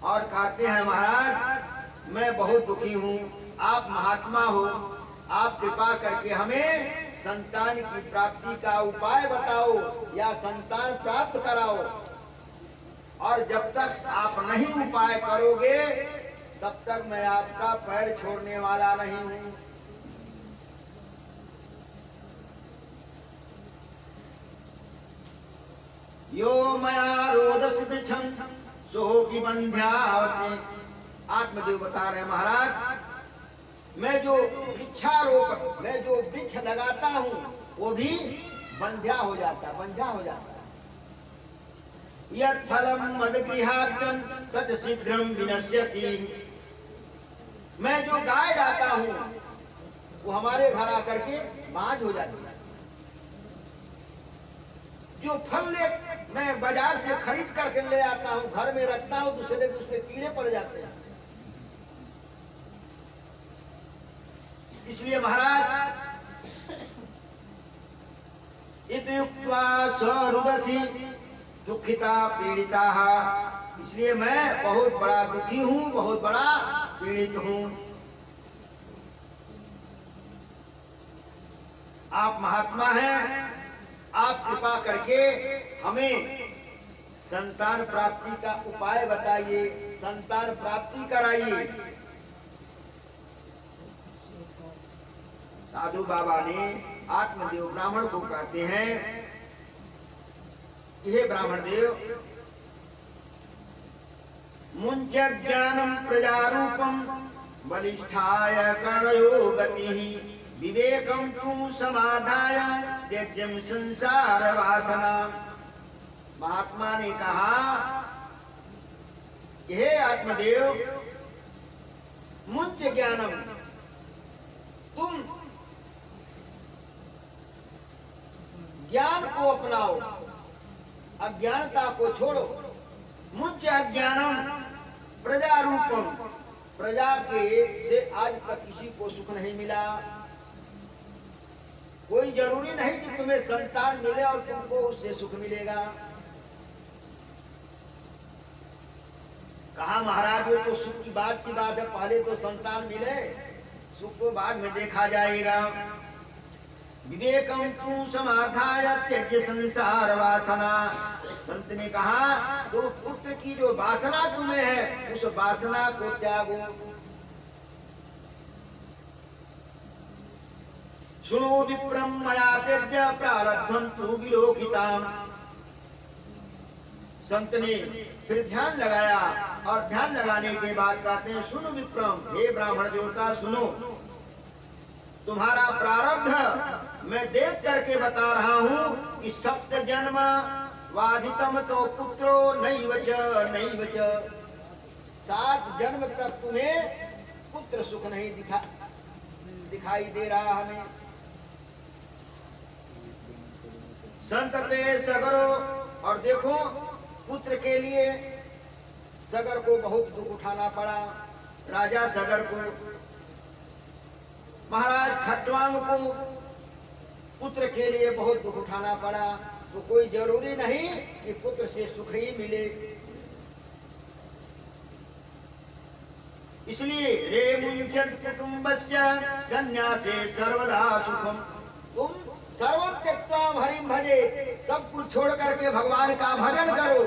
और कहते हैं महाराज मैं बहुत दुखी हूँ, आप महात्मा हो, आप कृपा करके हमें संतान की प्राप्ति का उपाय बताओ या संतान प्राप्त कराओ, और जब तक आप नहीं उपाय करोगे तब तक मैं आपका पैर छोड़ने वाला नहीं हूँ। यो मया रोदस वृक्षं सोऽपि बन्ध्यावति। आत्मदेव बता रहे महाराज, मैं जो वृक्षारोपण, मैं जो वृक्ष लगाता हूँ वो भी बंध्या हो जाता है। यत् फलं मदगृहार्जं तत् शीघ्रं विनश्यति। मैं जो गाय लाता हूँ वो हमारे घर आकर के बाँझ हो जाती है। जो फल मैं बाजार से खरीद करके ले आता हूँ, घर में रखता हूँ, दूसरे दूसरे कीड़े पड़ जाते हैं। इसलिए महाराज इत्युक्त्वा स्वरुदसी दुखिता पीड़िता, इसलिए मैं बहुत बड़ा दुखी हूँ, बहुत बड़ा पीड़ित हूँ। आप महात्मा हैं, आप कृपा करके हमें संतान प्राप्ति का उपाय बताइए, संतान प्राप्ति कराइए। साधु बाबा ने आत्मदेव ब्राह्मण को कहते हैं, हे ब्राह्मण देव, मुंच ज्ञानम प्रजारूपम बलिष्ठाय कर्णयो गतिः विवेकम तु समाधाय त्यज्यम संसार वासना। महात्मा ने कहा कि हे आत्मदेव, मुंच ज्ञानम, तुम ज्ञान को अपनाओ, अज्ञानता को छोड़ो। मुंच अज्ञानम प्रजारूपम, प्रजा के से आज तक किसी को सुख नहीं मिला। कोई जरूरी नहीं कि तुम्हें संतान मिले और तुमको उससे सुख मिलेगा। कहा महाराज वो तो सुख की बात है, पहले तो संतान मिले, सुख को बाद में देखा जाएगा। विवेकम तु समाधाय त्यज्य संसार वासना। संत ने कहा तो पुत्र की जो वासना तुम्हें है उस वासना को त्यागो। सुनो विप्रम मया त्यज्य प्रारब्धम तु विलोकिताम। संत ने फिर ध्यान लगाया और ध्यान लगाने के बाद कहते हैं, सुनो विप्रम, हे ब्राह्मण देवता सुनो, तुम्हारा प्रारब्ध मैं देख करके बता रहा हूँ कि सप्त जन्म वाधितम तो पुत्रो नैवच नैवच। 7 जन्म तक तुम्हें पुत्र सुख नहीं दिखाई दे रहा हमें। संतते सगरो, और देखो पुत्र के लिए सगर को बहुत दुख उठाना पड़ा। राजा सगर को, महाराज खट्वांग को पुत्र के लिए बहुत दुख उठाना पड़ा। तो कोई जरूरी नहीं कि पुत्र से सुख ही मिले। इसलिए रे मुंचत कुटुंबस्य सन्यासे सर्वदा सुखम। तुम सर्वं त्यक्त्वा हरिं भजे, सब कुछ छोड़ करके भगवान का भजन करो,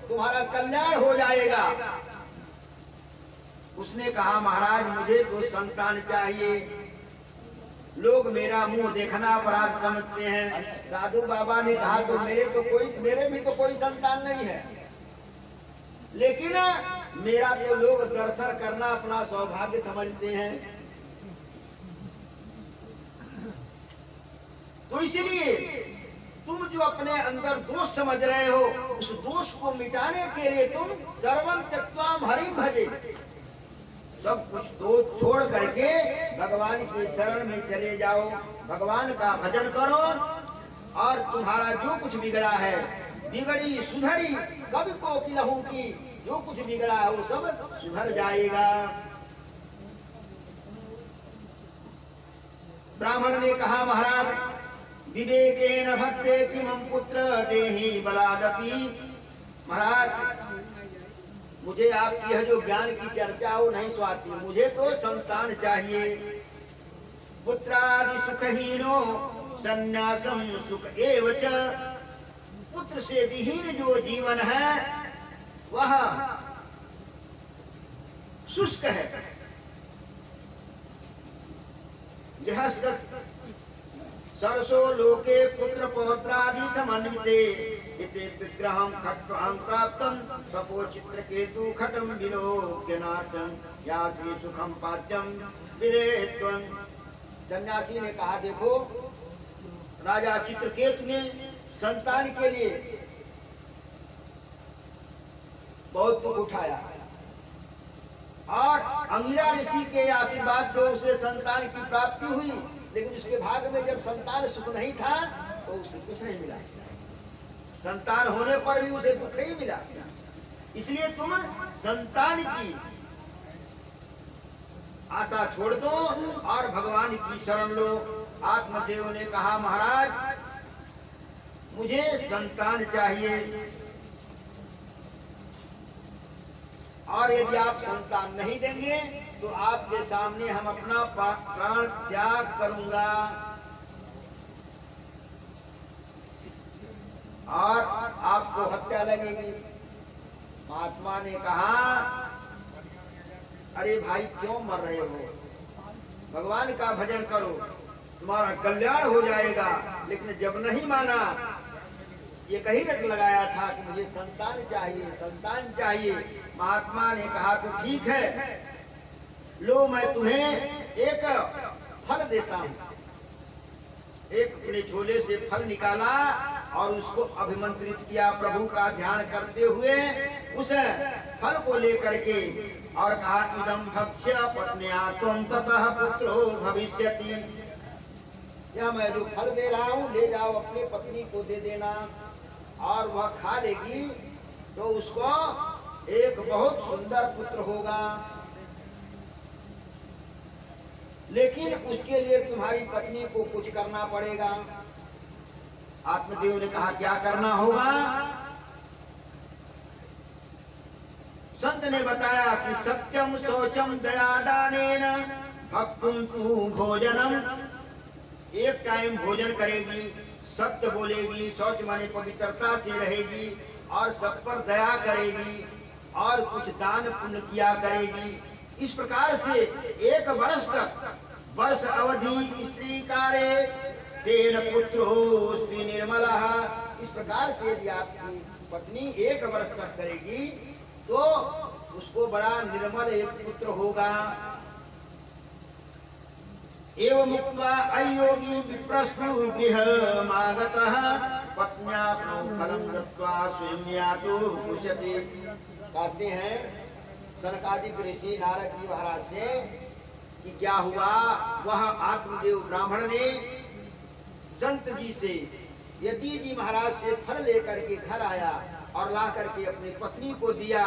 तुम्हारा कल्याण हो जाएगा। उसने कहा महाराज मुझे तो संतान चाहिए, लोग मेरा मुंह देखना अपराध समझते हैं। साधु बाबा ने कहा तो मेरे भी तो कोई संतान नहीं है, लेकिन मेरा तो लोग दर्शन करना अपना सौभाग्य समझते हैं। तो इसलिए तुम जो अपने अंदर दोष समझ रहे हो, उस दोष को मिटाने के लिए तुम सर्वं त्यक्त्वा हरिं भजे, सब कुछ तो छोड़ करके भगवान की शरण में चले जाओ, भगवान का भजन करो, और तुम्हारा जो कुछ बिगड़ा है, बिगड़ी सुधरी कभी को लहू की, जो कुछ बिगड़ा है वो सब सुधर जाएगा। ब्राह्मण ने कहा महाराज विवेकेन भक्ते किमं पुत्र देहि बलादपि। महाराज मुझे आपकी यह जो ज्ञान की चर्चा वो नहीं स्वाती, मुझे तो संतान चाहिए। पुत्रादि सुखहीनो संन्यासम सुख एव च। पुत्र से विहीन जो जीवन है वह शुष्क है। गृहस्थ सरसो लोके पुत्र पौत्रादि समन्विते इति विग्रहं खट्वहं प्राप्तं सपो चित्रकेतु खटं विलोक्यनार्थं याति सुखं पाद्यं विदेत्वं। सन्यासी ने कहा देखो राजा चित्रकेतु ने संतान के लिए बहुत दुख उठाया और अंगिरा ऋषि के आशीर्वाद से उसे संतान की प्राप्ति हुई, लेकिन उसके भाग्य में जब संतान सुख नहीं था तो उसे कुछ नहीं मिला। संतान होने पर भी उसे दुख ही मिला। इसलिए तुम संतान की आशा छोड़ दो और भगवान की शरण लो। आत्मदेव ने कहा महाराज मुझे संतान चाहिए और यदि आप संतान नहीं देंगे तो आपके सामने हम अपना प्राण त्याग करूंगा और आपको हत्या लगेगी। महात्मा ने कहा अरे भाई क्यों मर रहे हो, भगवान का भजन करो तुम्हारा कल्याण हो जाएगा। लेकिन जब नहीं माना, ये कहीं रट लगाया था कि मुझे संतान चाहिए संतान चाहिए। महात्मा ने कहा तो ठीक है, लो मैं तुम्हें एक फल देता हूं। एक अपने झोले से फल निकाला और उसको अभिमंत्रित किया प्रभु का ध्यान करते हुए उस फल को लेकर के, और कहा इदं भक्ष्य पत्न्या त्वं ततः पुत्रो भविष्यति। यह मैं जो फल दे रहा हूँ ले जाओ अपनी पत्नी को दे देना और वह खा लेगी तो उसको एक बहुत सुंदर पुत्र होगा। लेकिन उसके लिए तुम्हारी पत्नी को कुछ करना पड़ेगा। आत्मदेव ने कहा क्या करना होगा? संत ने बताया कि सत्यम शौचम दया दानेन भक्तुम तु भोजनम। एक टाइम भोजन करेगी, सत्य बोलेगी, शौच माने पवित्रता से रहेगी और सब पर दया करेगी और कुछ दान पुण्य किया करेगी। इस प्रकार से 1 वर्ष तक वर्ष अवधि स्त्री कार्य तेन पुत्रो स्त्री निर्मला। इस प्रकार से यदि आपकी पत्नी 1 वर्ष तक करेगी तो उसको बड़ा निर्मल एक पुत्र होगा। एवं मुक्त्वा अयोगी विप्रस्तु गृहमागतः पत्न्या फलं दत्त्वा स्वयं यातु पुष्यति। कहते हैं सनकादिक ऋषि नारद जी महाराज से कि क्या हुआ, वह आत्मदेव ब्राह्मण ने संत जी से यति जी महाराज से फल लेकर के घर आया और ला करके अपनी पत्नी को दिया।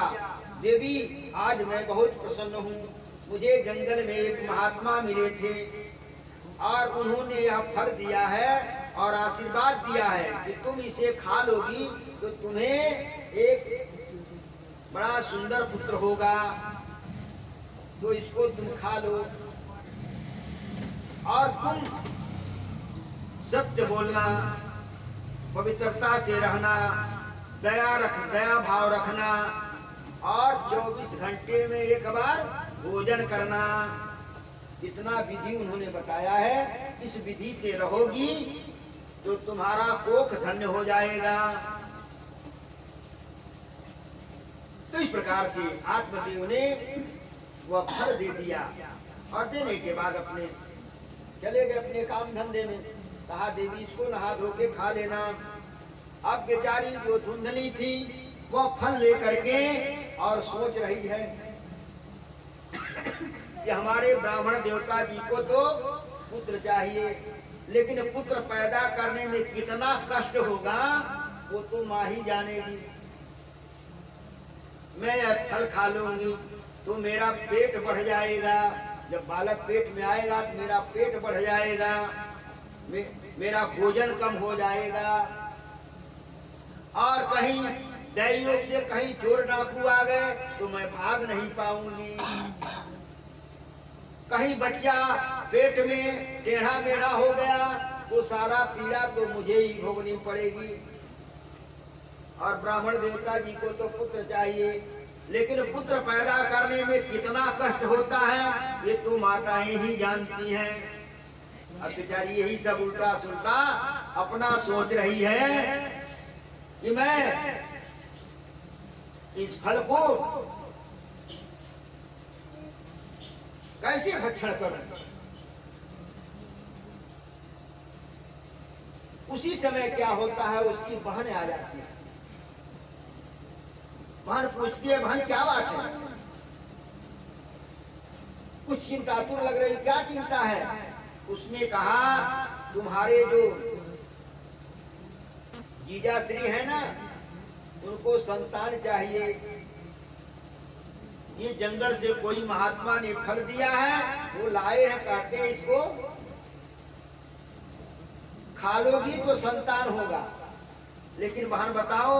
देवी आज मैं बहुत प्रसन्न हूँ, मुझे जंगल में एक महात्मा मिले थे और उन्होंने यह फल दिया है और आशीर्वाद दिया है कि तुम इसे खा लोगी तो तुम्हें एक बड़ा सुंदर पुत्र होगा, तो इसको तुम खा लो और तुम सत्य बोलना, पवित्रता से रहना, दया भाव रखना और 24 घंटे में एक बार भोजन करना। इतना विधि उन्होंने बताया है। इस विधि से रहोगी तो तुम्हारा कोख धन्य हो जाएगा। तो इस प्रकार से आत्मदेव ने वह फल दे दिया और देने के बाद अपने चले गए अपने काम धंधे में। कहा देवी इसको नहा धो के खा लेना। अब बेचारी जो धुंधली थी वह फल लेकर के और सोच रही है कि हमारे ब्राह्मण देवता जी को तो पुत्र चाहिए, लेकिन पुत्र पैदा करने में कितना कष्ट होगा वो तो माँ ही जानेगी। मैं फल खा लूंगी तो मेरा पेट बढ़ जाएगा, जब बालक पेट में आएगा तो मेरा पेट बढ़ जाएगा, मेरा भोजन कम हो जाएगा, और कहीं दैयोग से कहीं चोर डाकू आ गए तो मैं भाग नहीं पाऊंगी, कहीं बच्चा पेट में टेढ़ा मेढ़ा हो गया तो सारा पीड़ा तो मुझे ही भोगनी पड़ेगी। और ब्राह्मण देवता जी को तो पुत्र चाहिए, लेकिन पुत्र पैदा करने में कितना कष्ट होता है ये तो माताएं ही जानती हैं। अब बेचारी यही सब उल्टा सुल्टा अपना सोच रही है कि मैं इस फल को कैसे भक्षण करूं। उसी समय क्या होता है, उसकी बहन आ जाती है। बहन पूछती है, बहन क्या बात है, कुछ चिंतातुर लग रही, क्या चिंता है? उसने कहा तुम्हारे जो जीजा श्री है ना, उनको संतान चाहिए। ये जंगल से कोई महात्मा ने फल दिया है, वो लाए हैं, कहते हैं इसको खा लोगी तो संतान होगा। लेकिन बहन बताओ,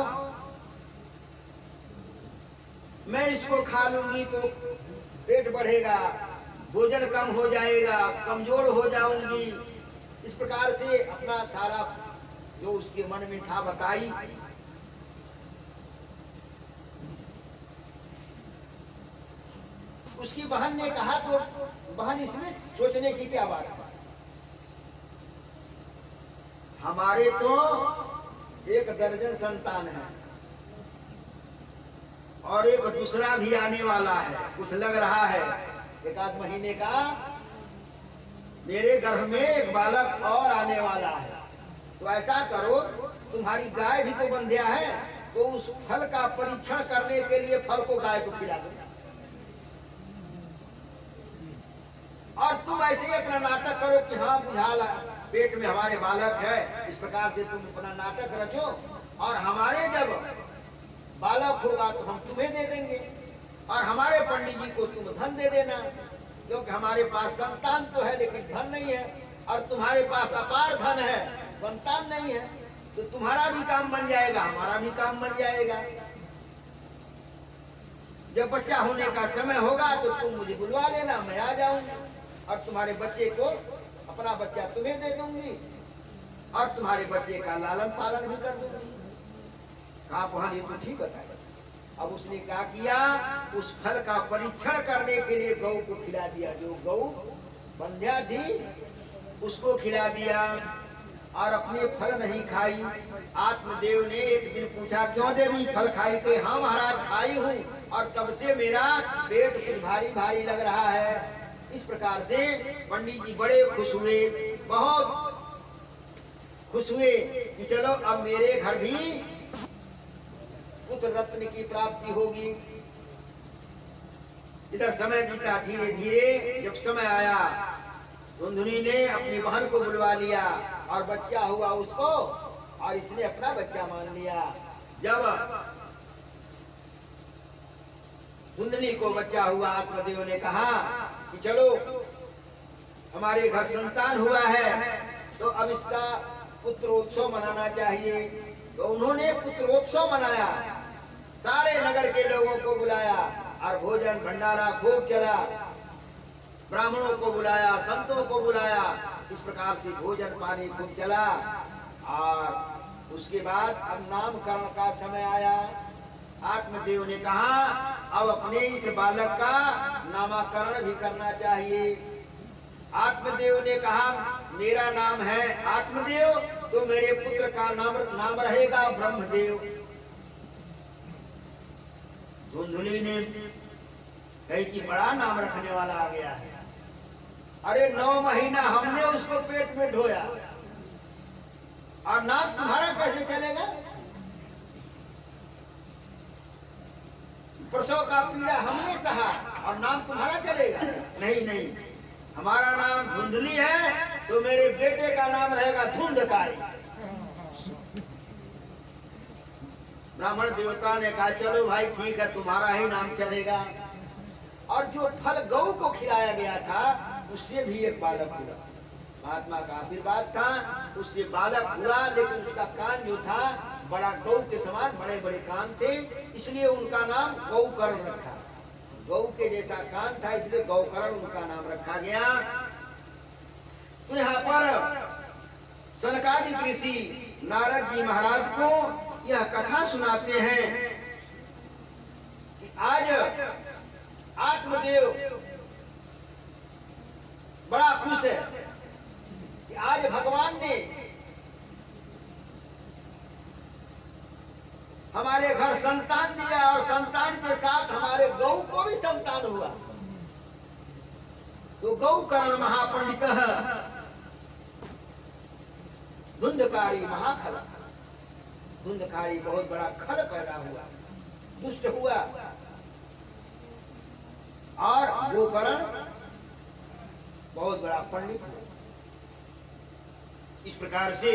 मैं इसको खा लूंगी तो पेट बढ़ेगा, भोजन कम हो जाएगा, कमजोर हो जाऊंगी। इस प्रकार से अपना सारा जो उसके मन में था बताई। उसकी बहन ने कहा तो बहन इसमें सोचने की क्या बात है, हमारे तो 1 दर्जन संतान है और एक दूसरा भी आने वाला है, कुछ लग रहा है 1 आध महीने का मेरे गर्भ में एक बालक और आने वाला है। तो ऐसा करो, तुम्हारी गाय भी तो बंधिया है, तो उस फल का परीक्षण करने के लिए फल को गाय को खिला दो। और तुम ऐसे ही अपना नाटक करो कि हाँ बुझाला पेट में हमारे बालक है, इस प्रकार से तुम अपना नाटक रचो, और हमारे जब बालक होगा तो हम तुम्हें दे देंगे, और हमारे पंडित जी को तुम धन दे देना, क्योंकि हमारे पास संतान तो है लेकिन धन नहीं है, और तुम्हारे पास अपार धन है, संतान नहीं है, तो तुम्हारा भी काम बन जाएगा, हमारा भी काम बन जाएगा। जब बच्चा होने का समय होगा तो तुम मुझे बुलवा लेना, मैं आ जाऊंगा, और तुम्हारे बच्चे को, अपना बच्चा तुम्हें दे दूंगी, और तुम्हारे बच्चे का लालन पालन भी कर दूंगी। कहा बहन ये तो ठीक बताया। अब उसने क्या किया, उस फल का परीक्षण करने के लिए गौ को खिला दिया, जो गौ बंध्या थी उसको खिला दिया, और अपने फल नहीं खाई। आत्मदेव ने एक दिन पूछा, क्यों देवी फल खाई थे? हाँ महाराज खाई हूँ, और तब से मेरा पेट कुछ भारी भारी लग रहा है। इस प्रकार से पंडित जी बड़े खुश हुए, बहुत खुश हुए कि चलो अब मेरे घर भी पुत्र रत्न की प्राप्ति होगी। इधर समय बीता धीरे धीरे। जब समय आया, धुंधुनी ने अपनी बहन को बुलवा लिया और बच्चा हुआ उसको, और इसने अपना बच्चा मान लिया। जब धुंधुनी को बच्चा हुआ, आत्मदेव ने कहा कि चलो हमारे घर संतान हुआ है, तो अब इसका पुत्रोत्सव मनाना चाहिए। तो उन्होंने पुत्रोत्सव मनाया, सारे नगर के लोगों को बुलाया, और भोजन भंडारा खूब चला, ब्राह्मणों को बुलाया, संतों को बुलाया, इस प्रकार से भोजन पानी खूब चला। और उसके बाद अब नामकरण का समय आया। आत्मदेव ने कहा अब अपने इस बालक का नामकरण भी करना चाहिए। आत्मदेव ने कहा मेरा नाम है आत्मदेव, तो मेरे पुत्र का नाम रहेगा ब्रह्मदेव। धुंधुली ने कही कि बड़ा नाम रखने वाला आ गया है। अरे 9 महीना हमने उसको पेट में ढोया, और नाम तुम्हारा कैसे चलेगा? प्रसव का पीड़ा हमने सहा, और नाम तुम्हारा चलेगा? नहीं नहीं, हमारा नाम धुंधली है, तो मेरे बेटे का नाम रहेगा धुंधकारी। ब्राह्मण देवता ने कहा चलो भाई ठीक है, तुम्हारा ही नाम चलेगा। और जो फल गौ को खिलाया गया था उससे भी एक बालक हुआ। महात्मा का आशीर्वाद था, उससे बालक हुआ, लेकिन उसका कान जो था बड़ा गौ के समान बड़े बड़े कान थे, इसलिए उनका नाम गौकर्ण रखा। गौ के जैसा कान था इसलिए गौकर्ण उनका नाम रखा गया। तो यहाँ पर सनकादिक ऋषि नारद जी महाराज को यह कथा सुनाते हैं कि आज आत्मदेव बड़ा खुश है कि आज भगवान ने हमारे घर संतान दिया और संतान के साथ हमारे गौ को भी संतान हुआ। तो गौकर्ण महापंडित धुंधकारी महाखल, धुंधकारी बहुत बड़ा खल पैदा हुआ, दुष्ट हुआ। और गोकर्ण बहुत बड़ा पंडित हुआ। इस प्रकार से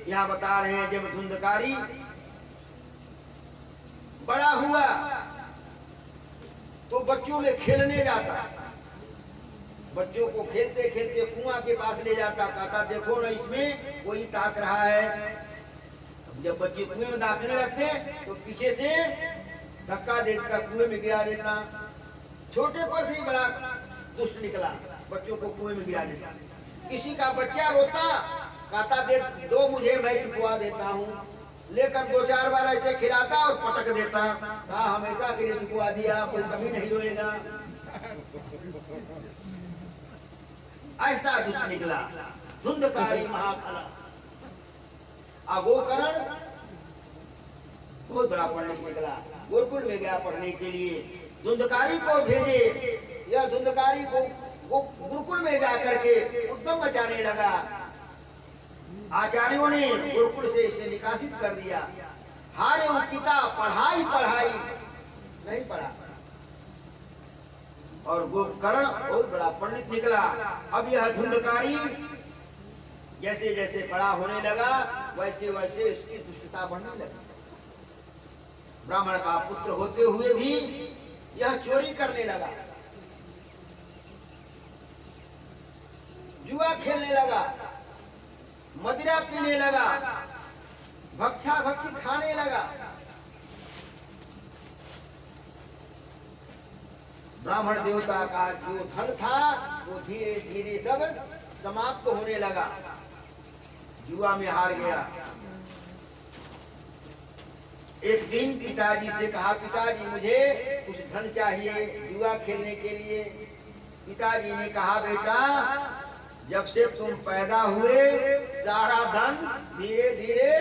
यहां बता रहे हैं जब धुंधकारी बड़ा हुआ तो बच्चों में खेलने जाता, बच्चों को खेलते खेलते कुआं के पास ले जाता, कहता देखो ना इसमें कोई ताक रहा है। जब बच्चे कुएं में दाखने लगते तो पीछे से धक्का देता, कुएं में गिरा देता। छोटे पर से ही बड़ा दुष्ट निकला, बच्चों को कुएं में गिरा देता। किसी का बच्चा रोता, कहता दे दो मुझे, मैं चुपवा देता हूँ। लेकर 2-4 बार ऐसे खिलाता और पटक देता। हाँ हमेशा के लिए चुपवा दिया, कोई कभी नहीं रोएगा। ऐसा दुष्ट निकला धुंधकारी महाखला। गोकर्ण बहुत बड़ा पंडित निकला, गुरुकुल में गया पढ़ने के लिए। धुंधकारी को भेजे, यह धुंधकारी को गुरुकुल में जाकर के उद्यम मचाने लगा। आचार्यों ने गुरुकुल से इसे निकासित कर दिया। हारे वो पिता पढ़ाई नहीं पढ़ा और गोकर्ण बहुत बड़ा पंडित निकला। अब यह धुंधकारी जैसे जैसे बड़ा होने लगा वैसे वैसे उसकी दुष्टता बढ़ने लगी। ब्राह्मण का पुत्र होते हुए भी यह चोरी करने लगा, जुआ खेलने लगा, मदिरा पीने लगा, भक्षा भक्षी खाने लगा। ब्राह्मण देवता का जो धन था वो धीरे धीरे सब समाप्त होने लगा, जुआ में हार गया। एक दिन पिताजी से कहा, पिताजी मुझे कुछ धन चाहिए जुआ खेलने के लिए। पिताजी ने कहा, बेटा जब से तुम पैदा हुए सारा धन धीरे धीरे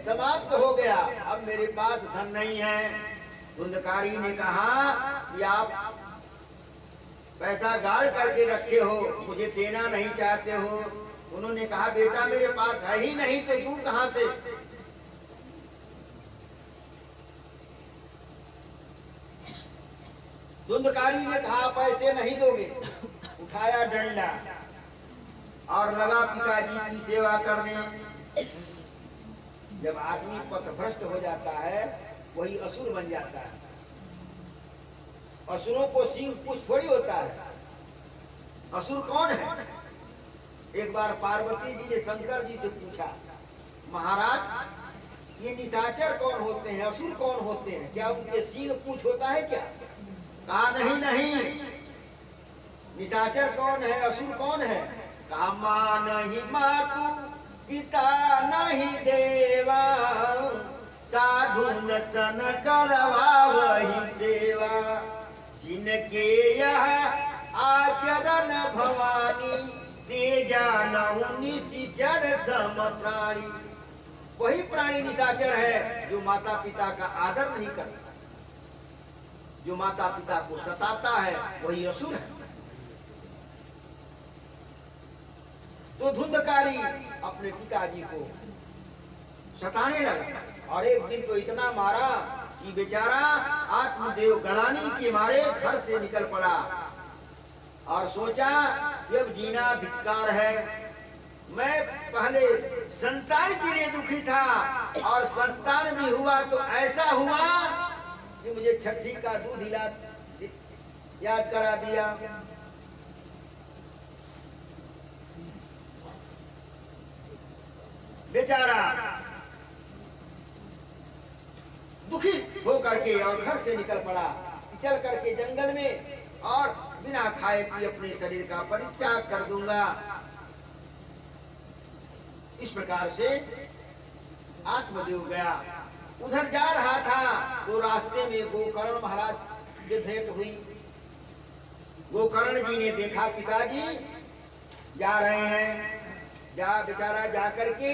समाप्त हो गया, अब मेरे पास धन नहीं है। धुंधकारी ने कहा कि आप पैसा गाड़ करके रखे हो, मुझे देना नहीं चाहते हो। उन्होंने कहा, बेटा मेरे पास है ही नहीं तो दूं कहां से। धुंधकारी ने कहा, पैसे नहीं दोगे। उठाया डंडा और लगा पिताजी की सेवा करने। जब आदमी पथभ्रष्ट हो जाता है वही असुर बन जाता है। असुरों को सिंह कुछ थोड़ी होता है। असुर कौन है? एक बार पार्वती जी ने शंकर जी से पूछा, महाराज ये निशाचर कौन होते हैं, असुर कौन होते हैं, क्या उनके सिंह पूछ होता है क्या? कहा नहीं, निशाचर कौन है, असुर कौन है? कहा मां नहीं मातु पिता नहीं देवा, साधु न सन करवा वही सेवा, जिनके यह आचरण भवानी, ते जानहु निशाचर सम प्राणी। वही प्राणी निशाचर है जो माता पिता का आदर नहीं करता, जो माता पिता को सताता है वही असुर है। तो धुंधकारी अपने पिताजी को सताने लगा और एक दिन तो इतना मारा कि बेचारा आत्मदेव गलानी के मारे घर से निकल पड़ा और सोचा कि अब जीना धिक्कार है। मैं पहले संतान के लिए दुखी था और संतान भी हुआ तो ऐसा हुआ कि मुझे छठी का दूध याद करा दिया। बेचारा दुखी होकर के और घर से निकल पड़ा, चल करके जंगल में, और बिना खाए पिए अपने शरीर का परित्याग कर दूंगा। इस प्रकार से आत्मदेव गया। उधर जा रहा था तो रास्ते में गोकर्ण महाराज से भेंट हुई। गोकर्ण जी ने देखा पिताजी जा रहे हैं, बेचारा जा करके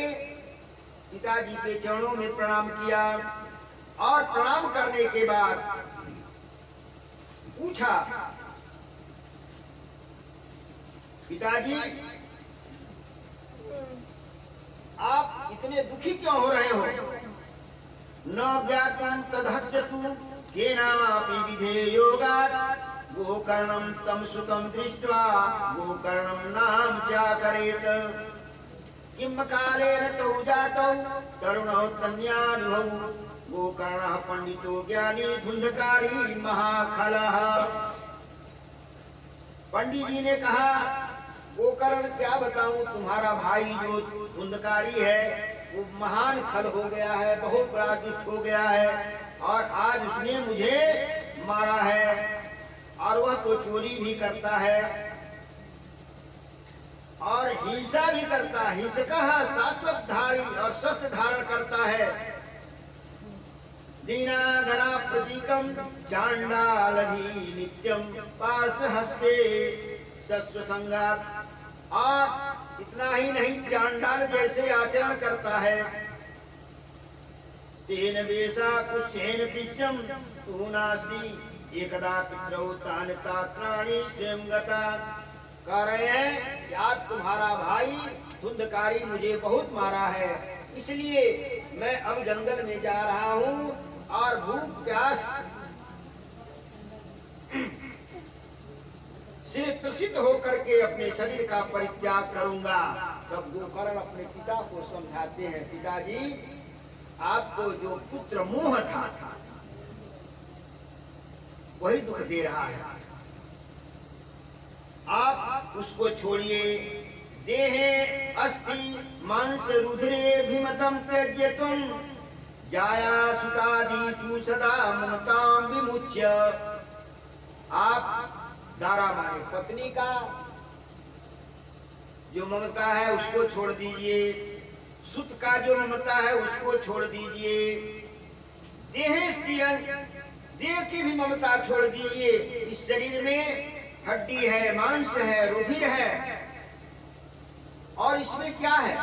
पिताजी के चरणों में प्रणाम किया, और प्रणाम करने के बाद पूछा, पिताजी आप इतने दुखी क्यों हो रहे हो? न ज्ञातुं तदहस्यतु केनापि विधेयोगात् गोकर्णं तं सुखं दृष्ट्वा गोकर्णं नाम चाकरेत। किं कालेन तौ जातौ तरुणौ तन्यानुभवौ गोकर्णः पंडितो ज्ञानी धुंधकारी महाखलः। पंडित जी ने कहा, गोकर्ण क्या बताऊं, तुम्हारा भाई जो धुंधकारी है वो महान खल हो गया है, बहुत बड़ा दुष्ट हो गया है, और आज उसने मुझे मारा है, और वह तो चोरी भी करता है और हिंसा भी करता है। हिंसकः शाश्वतधारी और शस्त्र धारण करता है। दीनाधना प्रतीकम चांडालधी नित्यम पार्श हस्ते सस्व संगात। और इतना ही नहीं, चांडाल जैसे आचरण करता है। तेन वेशा कुशेन पिष्यम तू नास्ति एकदा पितरौ तान तात्राणि स्वयं गता। कह रहे हैं कि आज तुम्हारा भाई धुंधकारी मुझे बहुत मारा है, इसलिए मैं अब जंगल में जा रहा हूँ और भूख प्यास से त्रसित होकर के अपने शरीर का परित्याग करूंगा। तब गोकर्ण अपने पिता को समझाते हैं, पिताजी आपको जो पुत्र मोह था वही दुख दे रहा है, आप उसको छोड़िए। देहे अस्ति मांस रुधिरेभिमतं त्यज्यत्वं जाया सुतादिषु सदा ममतां विमुच्य। आप दारा माने पत्नी का जो ममता है उसको छोड़ दीजिए, सुत का जो ममता है उसको छोड़ दीजिए, देह की भी ममता छोड़ दीजिए। इस शरीर में हड्डी है, मांस है, रुधिर है, और इसमें क्या है,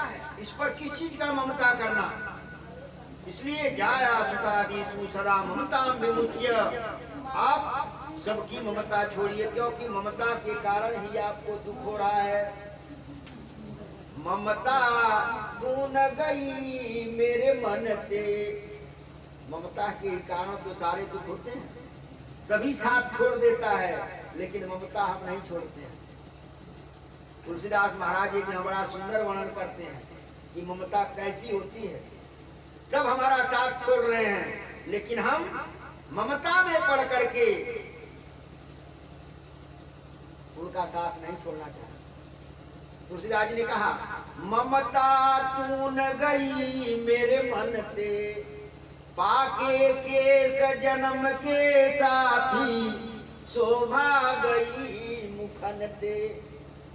इस पर किस चीज का ममता करना। इसलिए जाया सुतादिषु सदा ममतां विमुच्य। आप सबकी ममता छोड़िए, क्योंकि ममता के कारण ही आपको दुख हो रहा है। ममता तू न गई मेरे मन से। ममता के कारण तो सारे दुख होते हैं, सभी साथ छोड़ देता है, लेकिन ममता हम नहीं छोड़ते हैं। तुलसीदास महाराज जी बड़ा सुंदर वर्णन करते हैं कि ममता कैसी होती है। सब हमारा साथ छोड़ रहे हैं, लेकिन हम ममता में पड़ करके उनका साथ नहीं छोड़ना चाहते। तुलसीदास जी ने कहा, ममता तू न गई मेरे मन से, पाके केस जन्म के साथी शोभा गई मुखन ते।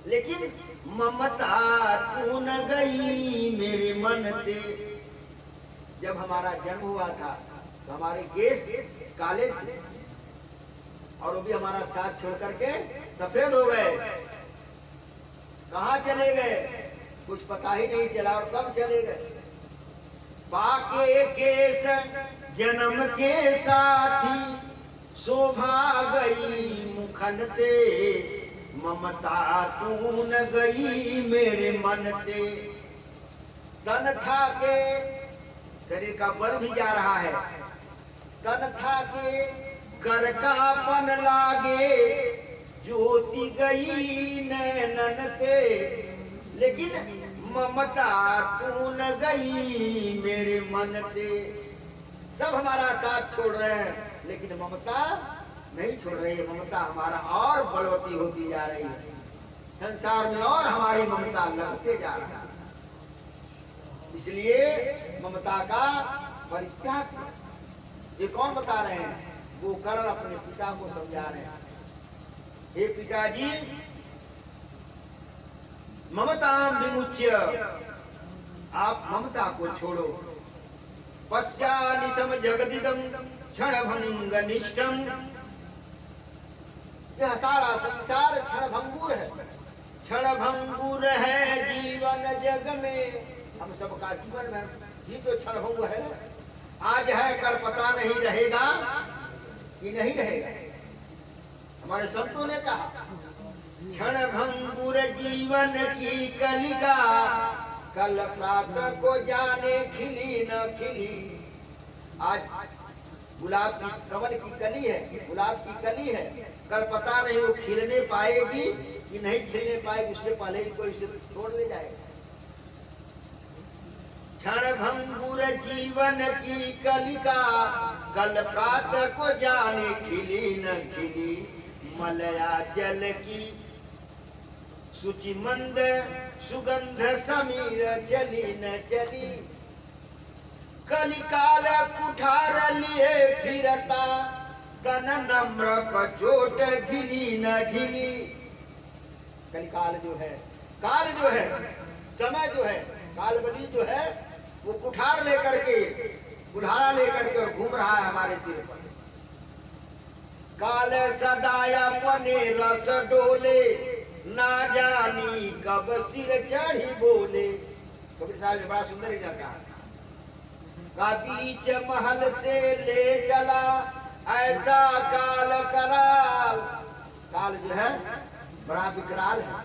लेकिन ममता तू न गई मेरे मन ते। जब हमारा जन्म हुआ था तो हमारे केस काले थे, और वो भी हमारा साथ छोड़ करके सफेद हो गए। कहाँ चले गए कुछ पता ही नहीं चला, और कब चले गए। पाके केस जन्म के साथी शोभा गई मुखन ते, ममता तू न गई मेरे मन ते। तन था के शरीर का बल भी जा रहा है, तन था के कर कापन लागे, ज्योति गई नैनन ते। लेकिन ममता तू न गई मेरे मन ते। सब हमारा साथ छोड़ रहे हैं, लेकिन ममता नहीं छोड़ रही है। ममता हमारा और बलवती होती जा रही है, संसार में और हमारी ममता लगते जा रहा है। इसलिए ममता का परित्याग कर। ये कौन बता रहे हैं? वो कर्ण अपने पिता को समझा रहे हैं। हे पिताजी, ममता विमुच्य, आप ममता को छोड़ो। पश्यानिशम जगदिदम क्षणभंग निष्ठम, यह सारा संसार क्षणभंगुर है, क्षणभंगुर है जीवन जग में। हम सबका जीवन में ही तो क्षणभंग है। आज है, कल पता नहीं रहेगा कि नहीं रहेगा। हमारे संतों ने कहा, क्षणभंगुर जीवन की कलिका, कल प्रातः को जाने खिली न खिली। आज गुलाब की, कमल की कली है, गुलाब की कली है, कल पता नहीं वो खिलने पाएगी कि नहीं खिलने पाएगी, उससे पहले ही कोई इसे तोड़ ले जाएगा। क्षणभंगुर जीवन की कलिका, कल प्रातः को जाने खिली न खिली। मलया जल की सुचि मंद सुगंध समीर चली न चली। कलिकाल कुठार लिए फिरता, तन नम्र पचोट झिली न झिली। कलिकाल जो है, काल जो है, समय जो है, कालबली जो है, वो कुठार लेकर के, कुठारा लेकर के और घूम रहा है हमारे सिर पर। काल सदाया पने रस डोले, ना जानी कब सिर चढ़ी बोले। कबीर साहब ने बड़ा सुंदर जाता है। का बीच महल से ले चला, ऐसा काल कराल। काल जो है बड़ा विकराल है,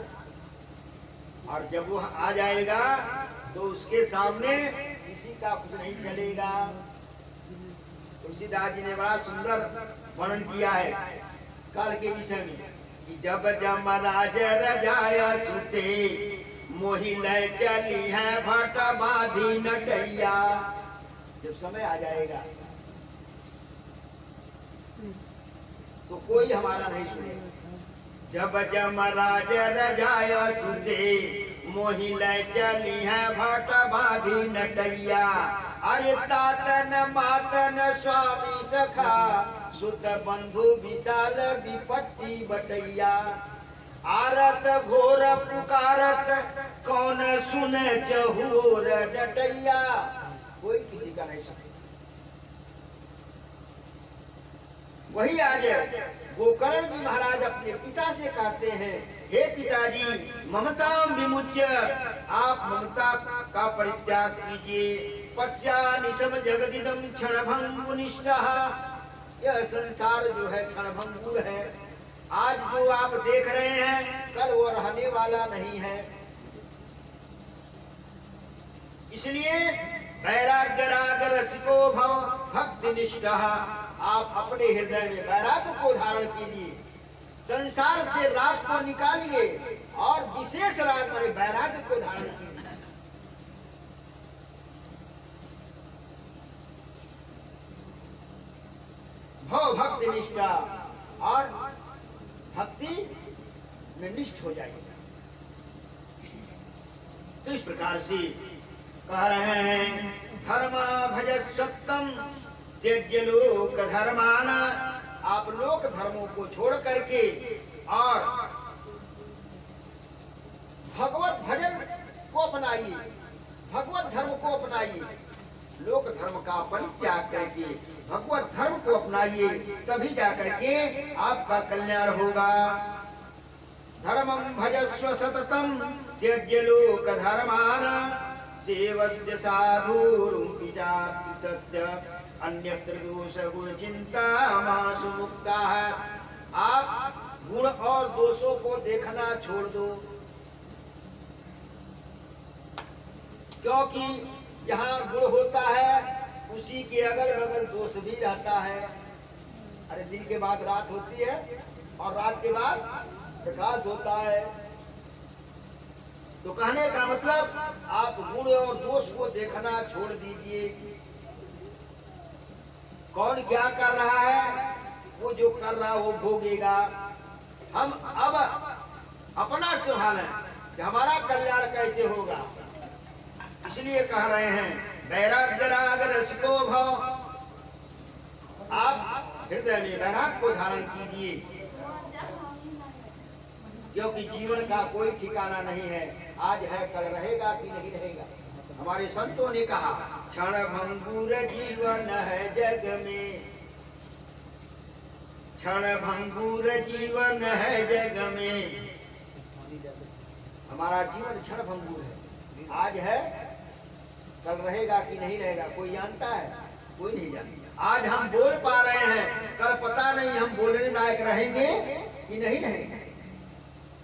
और जब वो आ जाएगा तो उसके सामने किसी का कुछ नहीं चलेगा। तुलसीदास जी ने बड़ा सुंदर वर्णन किया है काल के विषय में कि जब जमराज रजाया सुते, मोहि लय चली है भट बांधी नटैया। जब समय आ जाएगा तो कोई हमारा नहीं सुनेगा। जब जमराज रजाया सुते, मोहि लय चली है भट बांधी नटैया। अरे तातन मातन स्वामी सखा, सुत बंधु विशाल विपत्ति बटैया। आरत घोर पुकारत, कौन सुने चहुर डटैया। कोई किसी का नहीं सुने। वही आज गोकर्ण जी महाराज अपने पिता से कहते हैं, हे पिताजी, ममता विमुच्य, आप ममता का परित्याग कीजिए। पश्यानिशम जगदिदम क्षणभंगुनिष्ठः, यह संसार जो है क्षणभंगुर है। आज जो आप देख रहे हैं, कल वो रहने वाला नहीं है। इसलिए वैराग्य राग रसिको भव भक्ति निष्ठः, आप अपने हृदय में वैराग्य को धारण कीजिए, संसार से राग को निकालिए और विशेष राग में वैराग्य को धारण कीजिए। भव भक्ति निष्ठा, और भक्ति में निष्ठ हो जाएगा। तो इस प्रकार से कह रहे हैं, धर्मा भजस्वत्तम त्यज्य लोक धर्मान। आप लोक धर्मों को छोड़ करके और भगवत भजन को अपनाइए, भगवत धर्म को अपनाइए। लोक धर्म का परित्याग करके भगवत धर्म को अपनाइए, तभी जाकर के आपका कल्याण होगा। धर्मं भजस्व सततम त्यज्य लोक धर्मान, सेवस्य साधुरुं विचाप्य अन्यत्र दोष गुण चिंता मासु मुक्ता है। आप गुण और दोषों को देखना छोड़ दो, क्योंकि जहाँ गुण होता है उसी के अगल बगल दोष भी रहता है। अरे दिन के बाद रात होती है और रात के बाद प्रकाश होता है। तो कहने का मतलब आप गुण और दोष को देखना छोड़ दीजिए। कौन क्या कर रहा है? वो जो कर रहा वो भोगेगा। हम अब अपना संभालें कि हमारा कल्याण कैसे होगा। इसलिए कह रहे हैं वैराग्य राग रस को भव। आप हृदय में वैराग को धारण कीजिए, क्योंकि जीवन का कोई ठिकाना नहीं है। आज है कल रहेगा कि नहीं रहेगा। हमारे संतों ने कहा क्षण भंगुर जीवन है जग में, क्षण भंगुर जीवन है जग में। हमारा जीवन क्षण भंगुर है। आज है कल रहेगा कि नहीं रहेगा कोई जानता है? कोई नहीं जानता। आज हम बोल पा रहे हैं, कल पता नहीं हम बोलने लायक रहेंगे कि नहीं रहेंगे।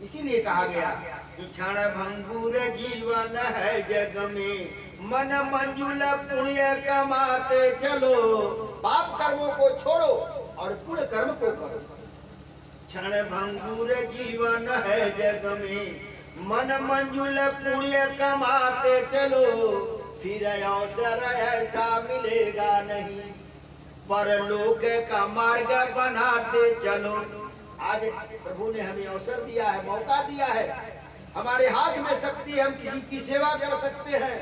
इसीलिए कहा गया कि क्षण भंगुर जीवन है जग में, मन मंजुल पुण्य कमाते चलो। पाप कर्मों को छोड़ो और पुण्य कर्म को करो। क्षण भंगुर जीवन है जग में, मन मंजुल पुण्य कमाते चलो। फिर अवसर ऐसा मिलेगा नहीं, परलोक का मार्ग बनाते चलो। आज प्रभु ने हमें अवसर दिया है, मौका दिया है। हमारे हाथ में शक्ति, हम किसी की सेवा कर सकते हैं।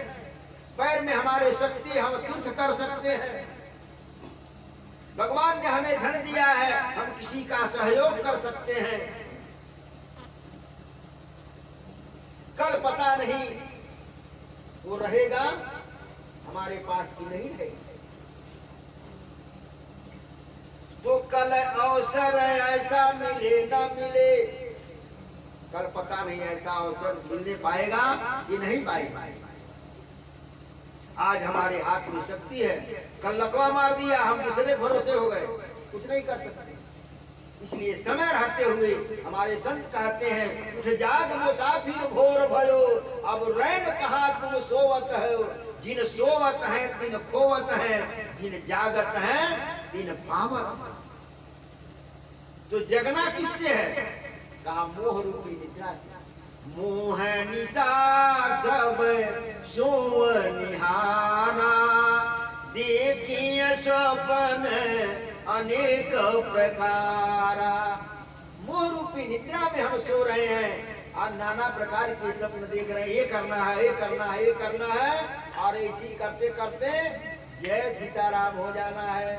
पैर में हमारे शक्ति, हम तीर्थ कर सकते हैं। भगवान ने हमें धन दिया है, हम किसी का सहयोग कर सकते हैं। कल पता नहीं वो रहेगा हमारे पास कि नहीं रहेगा। तो कल अवसर ऐसा मिले न मिले, कल पता नहीं ऐसा अवसर मिलने पाएगा कि नहीं पाएगा। आज हमारे हाथ में शक्ति है, कल लकवा मार दिया, हम दूसरे भरोसे हो गए, कुछ नहीं कर सकते। इसलिए समय रहते हुए हमारे संत कहते हैं उठ जाग मुसाफिर भोर भयो, अब रैन कहा तुम सोवत हो। जिन सोवत है तिन खोवत है, जिन जागत है तिन पावत। तो जगना किससे है? कहा मोह रूपी निद्रा से। मोह निशा सब सोव निहारा, देखिए स्वप्न अनेक प्रकारा। मोह रूपी निद्रा में हम सो रहे हैं और नाना प्रकार के सपन देख रहे हैं। ये करना है, ये करना है, ये करना है, और इसी करते करते जय सीताराम हो जाना है।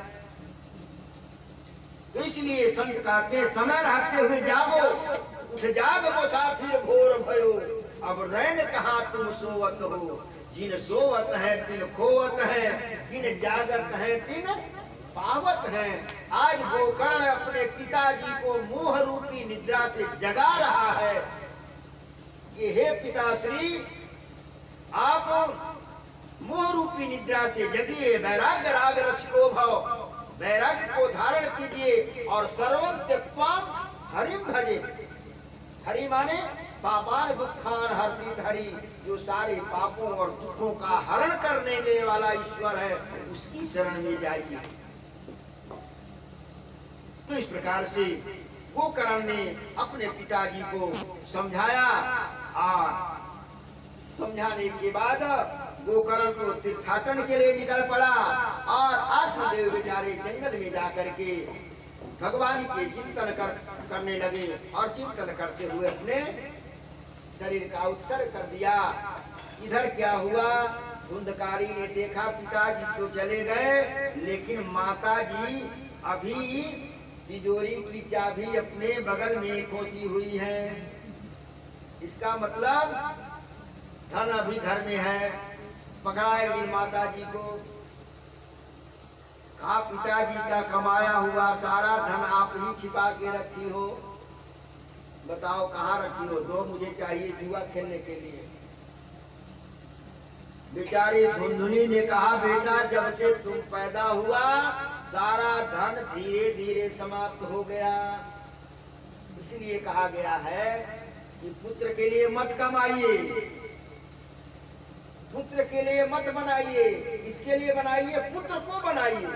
तो इसलिए संत कहते समय रहते हुए जागो, उठ जाग मुसाफिर भोर भयो, अब रैन कहा तुम सोवत हो। जिन सोवत है तिन खोवत है, जिन जागत है तिन पावत है। आज गोकर्ण अपने पिताजी को मोह रूपी निद्रा से जगा रहा है कि हे पिताश्री, आप मोह रूपी निद्रा से जगिए, वैराग्य राग रस को भव। वैराग्य को धारण कीजिए और सर्वं त्यक्त्वा हरिं भजे। हरि माने पापान दुखान हरति हरि, जो सारे पापों और दुखों का हरण करने वाला ईश्वर है, उसकी शरण में जाइए। तो इस प्रकार से गोकर्ण ने अपने पिताजी को समझाया और समझाने के बाद गोकर्ण को तीर्थाटन के लिए निकल पड़ा और आत्मदेव बेचारे जंगल में जाकर के भगवान के चिंतन करने लगे और चिंतन करते हुए अपने शरीर का उत्सर्ग कर दिया। इधर क्या हुआ? धुंधकारी ने देखा पिताजी तो चले गए, लेकिन माताजी अभी तिजोरी की चाबी अपने बगल में खोसी हुई है। इसका मतलब धन अभी घर में है। पकड़ा एक दिन माता जी को, कहा पिताजी का कमाया हुआ सारा धन आप ही छिपा के रखी हो, बताओ कहाँ रखी हो? दो, मुझे चाहिए जुआ खेलने के लिए। बेचारी धुंधुनी ने कहा बेटा जब से तुम पैदा हुआ सारा धन धीरे धीरे समाप्त हो गया। इसलिए कहा गया है कि पुत्र के लिए मत कमाइए, पुत्र के लिए मत बनाइए, इसके लिए बनाइए पुत्र को बनाइए।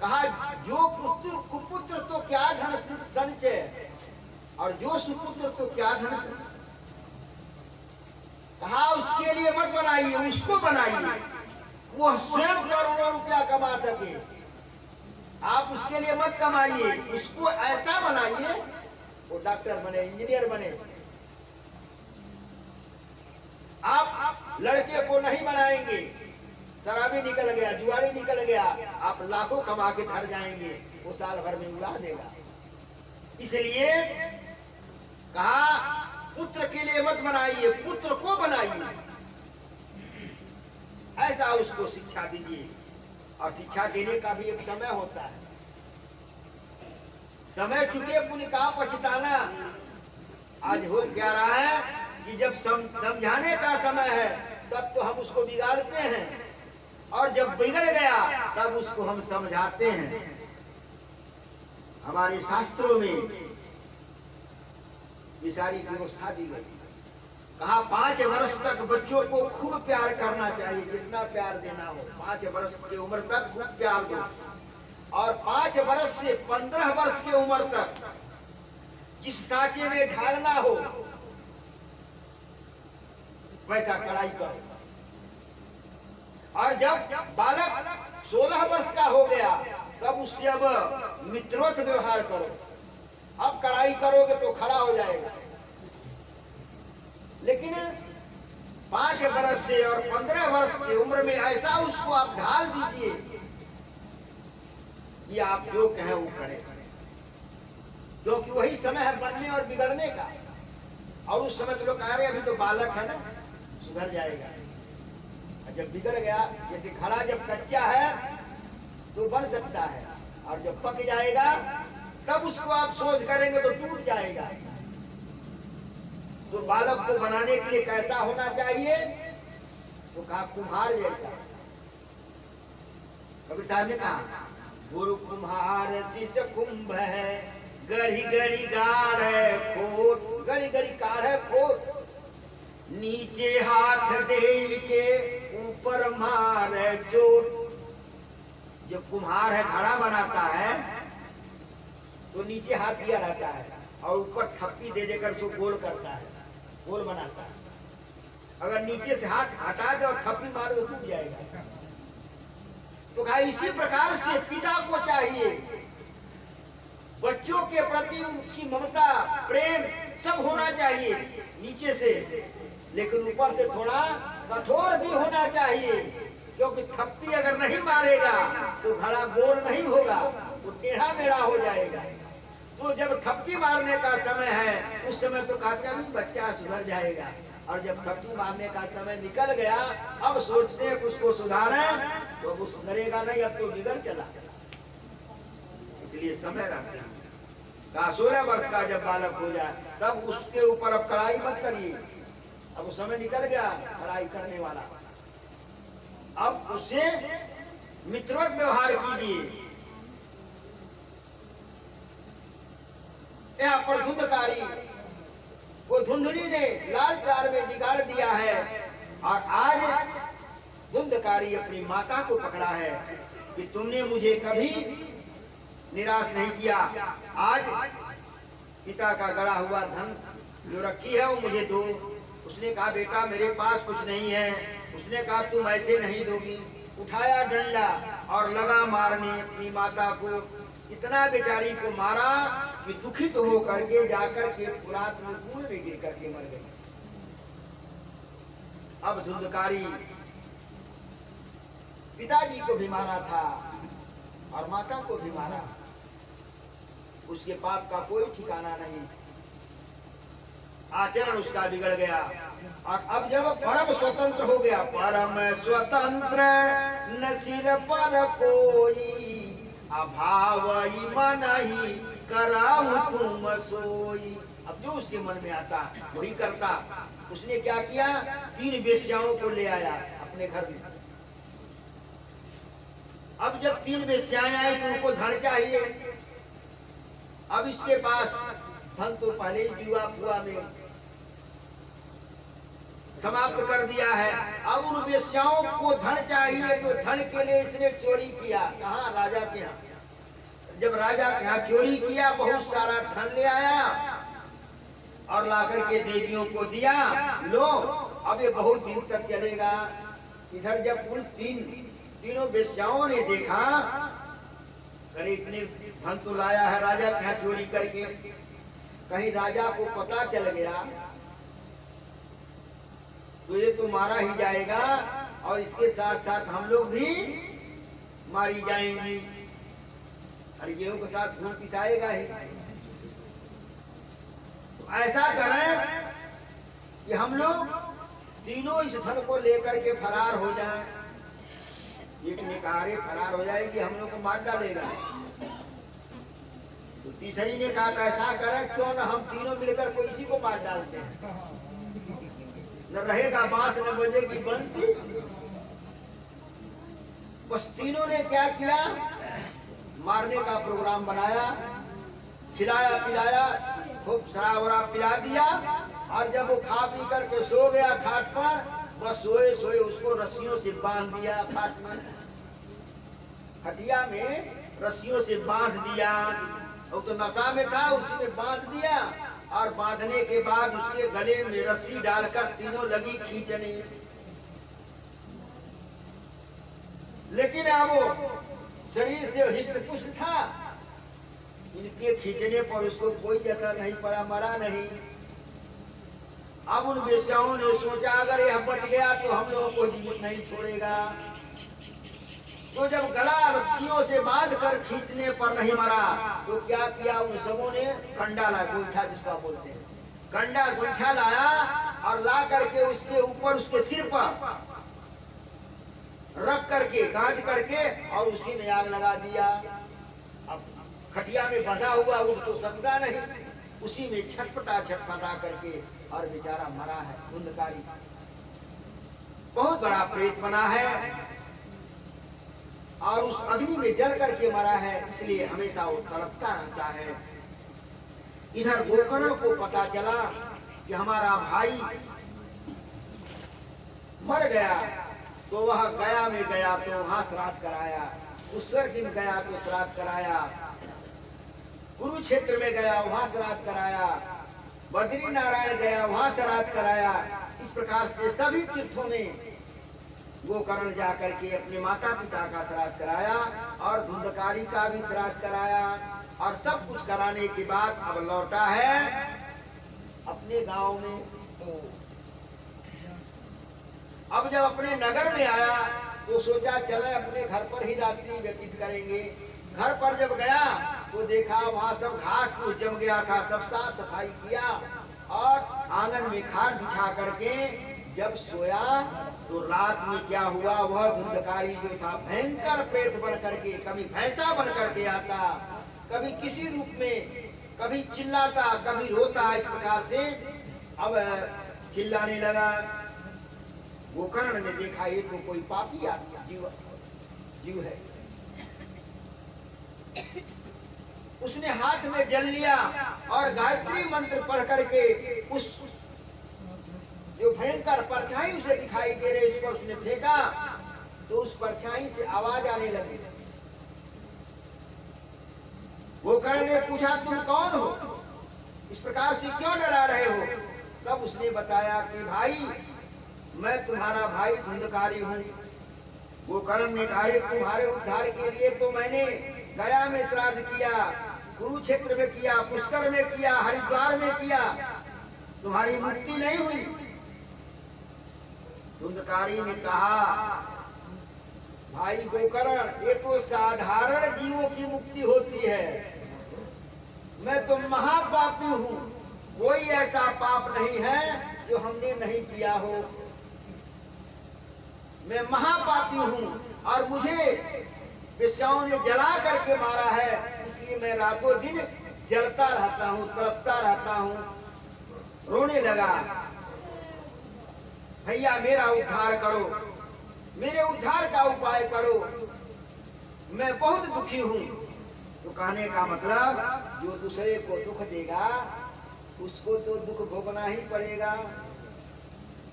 कहा जो कुपुत्र तो क्या धन संचय और जो सुपुत्र तो क्या धन संचय। कहा उसके लिए मत बनाइए, उसको बनाइए, वो स्वयं करोड़ों रुपया कमा सके। आप उसके लिए मत कमाइए, उसको ऐसा बनाइए वो डॉक्टर बने, इंजीनियर बने। आप लड़के को नहीं बनाएंगे, शराबी निकल गया, जुआरी निकल गया, आप लाखों कमा के घर जाएंगे, वो साल भर में उड़ा देगा। इसलिए कहा पुत्र के लिए मत बनाइए, पुत्र को बनाइए, ऐसा उसको शिक्षा दीजिए। और शिक्षा देने का भी एक समय होता है। समय चुके पुण्य का पछताना। आज हो क्या रहा है कि जब समझाने का समय है तब तो हम उसको बिगाड़ते हैं, और जब बिगड़ गया तब उसको हम समझाते हैं। हमारे शास्त्रों में ये सारी व्यवस्था दी गई। कहा 5 वर्ष तक बच्चों को खूब प्यार करना चाहिए, जितना प्यार देना हो। 5 वर्ष की उम्र तक खूब प्यार दो, और 5 वर्ष से 15 वर्ष की उम्र तक जिस सांचे में ढालना हो वैसा कड़ाई करो। और जब बालक 16 वर्ष का हो गया तब उससे अब मित्रवत व्यवहार करो। अब कड़ाई करोगे तो खड़ा हो जाएगा। लेकिन 5 वर्ष से और 15 वर्ष की उम्र में ऐसा उसको आप ढाल दीजिए कि आप जो कहें वो करें, क्योंकि वही समय है बनने और बिगड़ने का। और उस समय तो लोग कह रहे अभी तो बालक है ना, सुधर जाएगा। जब बिगड़ गया, जैसे घड़ा जब कच्चा है तो बन सकता है, और जब पक जाएगा तब उसको आप सोच करेंगे तो टूट जाएगा। तो बालक को बनाने के लिए कैसा होना चाहिए? तो कहा कुम्हार जैसा। कबीर साहब ने कहा गुरु कुम्हार शिष्य कुंभ है, गढ़ी गढ़ी गाढ़ है खोट, गढ़ी गढ़ी काढ़ है खोट, नीचे हाथ दे के ऊपर मार चोट। जब कुम्हार है घड़ा बनाता है तो नीचे हाथ दिया रहता है और ऊपर थप्पी दे देकर उसको गोल करता है, गोल बनाता है। अगर नीचे से हाथ हटा दे और थप्पी मारे तो टूट जाएगा। तो कहा इसी प्रकार से पिता को चाहिए बच्चों के प्रति उसकी ममता प्रेम सब होना चाहिए नीचे से, लेकिन ऊपर से थोड़ा कठोर भी होना चाहिए, क्योंकि थप्पी अगर नहीं मारेगा तो घड़ा गोल नहीं होगा, वो टेढ़ा मेढ़ा हो जाएगा। तो जब थप्पी मारने का समय है उस समय तो कहते हैं बच्चा सुधर जाएगा, और जब थप्पी मारने का समय निकल गया अब सोचते हैं उसको सुधारें तो वो सुधरेगा नहीं, अब तो बिगड़ चला। इसलिए समय रहता है। कहा 16 वर्ष का जब बालक हो जाए तब उसके ऊपर अब कड़ाई मत करिए, अब वो समय निकल गया कड़ाई करने वाला। अब उससे मित्रवत व्यवहार कीजिए। यहाँ पर धुंधकारी, वो धुंधली ने लाल प्यार में बिगाड़ दिया है, और आज धुंधकारी अपनी माता को पकड़ा है कि तुमने मुझे कभी निराश नहीं किया। आज पिता का गड़ा हुआ धन जो रखी है वो मुझे दो। उसने कहा बेटा मेरे पास कुछ नहीं है। उसने कहा तुम ऐसे नहीं दोगी। उठाया डंडा और लगा मारने अपनी माता को। इतना बेचारी को मारा कि दुखित हो करके जाकर के पुरात में कुएं में गिर करके मर गई। अब धुंधकारी पिताजी को भी मारा था और माता को भी मारा, उसके पाप का कोई ठिकाना नहीं, आचरण उसका बिगड़ गया। और अब जब परम स्वतंत्र हो गया, परम स्वतंत्र न सिर पर कोई, अभाव मन ही कराऊं तुम सोई। अब जो उसके मन में आता वही करता। उसने क्या किया, 3 वेश्याओं को ले आया अपने घर में। अब जब 3 वेश्याएं आई तो उनको धन चाहिए। अब इसके पास धन तो पहले ही जुआ फुआ में समाप्त कर दिया है। अब उन वेश्याओं को धन चाहिए, तो धन के लिए इसने चोरी किया। कहाँ? राजा के यहाँ। जब राजा के यहाँ चोरी किया, बहुत सारा धन ले आया और लाकर के देवियों को दिया। लो अब ये बहुत दिन तक चलेगा। इधर जब उन तीनों वेश्याओं ने देखा अरे इतने धन तो लाया है राजा के यहाँ चोरी करके, कहीं राजा को पता चल गया तो ये तो मारा ही जाएगा और इसके साथ साथ हम लोग भी मारी जाएंगी। अरे गेहूं के साथ घून पिसाएगा ही। तो ऐसा करें कि हम लोग तीनों इस धन को लेकर के फरार हो जाएं। एक ने कहा अरे फरार हो जाएगी, हम लोग को मार डालेगा। तो तीसरी ने कहा ऐसा करें क्यों ना हम तीनों मिलकर कोई इसी को मार डालते हैं, न रहेगा बांस न बजेगी बंसी। बस तीनों ने क्या किया, मारने का प्रोग्राम बनाया, खिलाया पिलाया, खूब शराब वराब पिला दिया और जब वो खा पी करके सो गया खाट पर, बस सोए सोए उसको रस्सियों से बांध दिया। खाट में खटिया में रस्सियों से बांध दिया। वो तो नशा में था, उसी में बांध दिया और बांधने के बाद उसके गले में रस्सी डालकर तीनों लगी खींचने। लेकिन अब वो शरीर से हिष्ट पुष्ट था, इनके खींचने पर उसको कोई असर नहीं पड़ा, मरा नहीं। अब उन वेश्याओं ने सोचा अगर यह बच गया तो हम लोगों को जीवित नहीं छोड़ेगा। तो जब गला रस्सियों से बांध कर खींचने पर नहीं मरा तो क्या किया उन सबों ने, कंडा लाया, गोईठा जिसका बोलते हैं, कंडा गोईठा लाया और ला करके उसके ऊपर उसके सिर पर रख करके गांठ करके और उसी में आग लगा दिया। अब खटिया में बंधा हुआ उठ तो सकता नहीं, उसी में छटपटा करके और बेचारा मरा है। धुंधकारी बहुत बड़ा प्रेत बना है और उस अग्नि में जल करके मरा है, इसलिए हमेशा वो तड़पता रहता है। इधर गोकर्ण को पता चला कि हमारा भाई मर गया, तो वह गया में गया तो वहां श्राद्ध कराया, उत्सर्ग में गया तो श्राद्ध कराया, कुरुक्षेत्र में गया वहां श्राद्ध कराया, बद्री नारायण गया वहां श्राद्ध कराया। इस प्रकार से सभी तीर्थों में गोकर्ण जाकर के अपने माता पिता का श्राद्ध कराया और धुंधकारी का भी श्राद्ध कराया और सब कुछ कराने के बाद अब लौटा है अपने गांव में। अब जब अपने नगर में आया तो सोचा चले अपने घर पर ही रात्रि व्यतीत करेंगे। घर पर जब गया तो देखा वहां सब घास फूस जम गया था, सब साफ सफाई किया और आंगन में खाट बिछा करके जब सोया तो रात में क्या हुआ, वह धुंधकारी जो था भयंकर प्रेत बन करके, कभी भैंसा बन करके आता, कभी किसी रूप में, कभी चिल्लाता कभी रोता, इस प्रकार से अब चिल्लाने लगा। गोकर्ण ने देखा ये तो कोई पापी जीव है। उसने हाथ में जल लिया और गायत्री मंत्र पढ़ करके उस जो भयंकर परछाई उसे दिखाई दे रही उसको उसने फेंका तो उस परछाई से आवाज आने लगी। गोकर्ण ने पूछा तुम कौन हो, इस प्रकार से क्यों डरा रहे हो? तब उसने बताया कि भाई मैं तुम्हारा भाई धुंधकारी हूँ। गोकर्ण ने कहा तुम्हारे उद्धार के लिए तो मैंने गया में श्राद्ध किया, कुरुक्षेत्र में किया, पुष्कर में किया, हरिद्वार में किया, तुम्हारी मुक्ति नहीं हुई। धुंधकारी ने कहा भाई गोकर्ण ये तो साधारण जीवों की मुक्ति होती है, मैं तो महापापी हूँ, कोई ऐसा पाप नहीं है जो हमने नहीं किया हो। मैं महापापी हूँ और मुझे वेश्याओं ने जला करके मारा है, इसलिए मैं रातों दिन जलता रहता हूँ, तड़पता रहता हूँ। रोने लगा, भैया मेरा उद्धार करो, मेरे उद्धार का उपाय करो, मैं बहुत दुखी हूँ। तो कहने का मतलब जो दूसरे को दुख देगा उसको तो दुख भोगना ही पड़ेगा।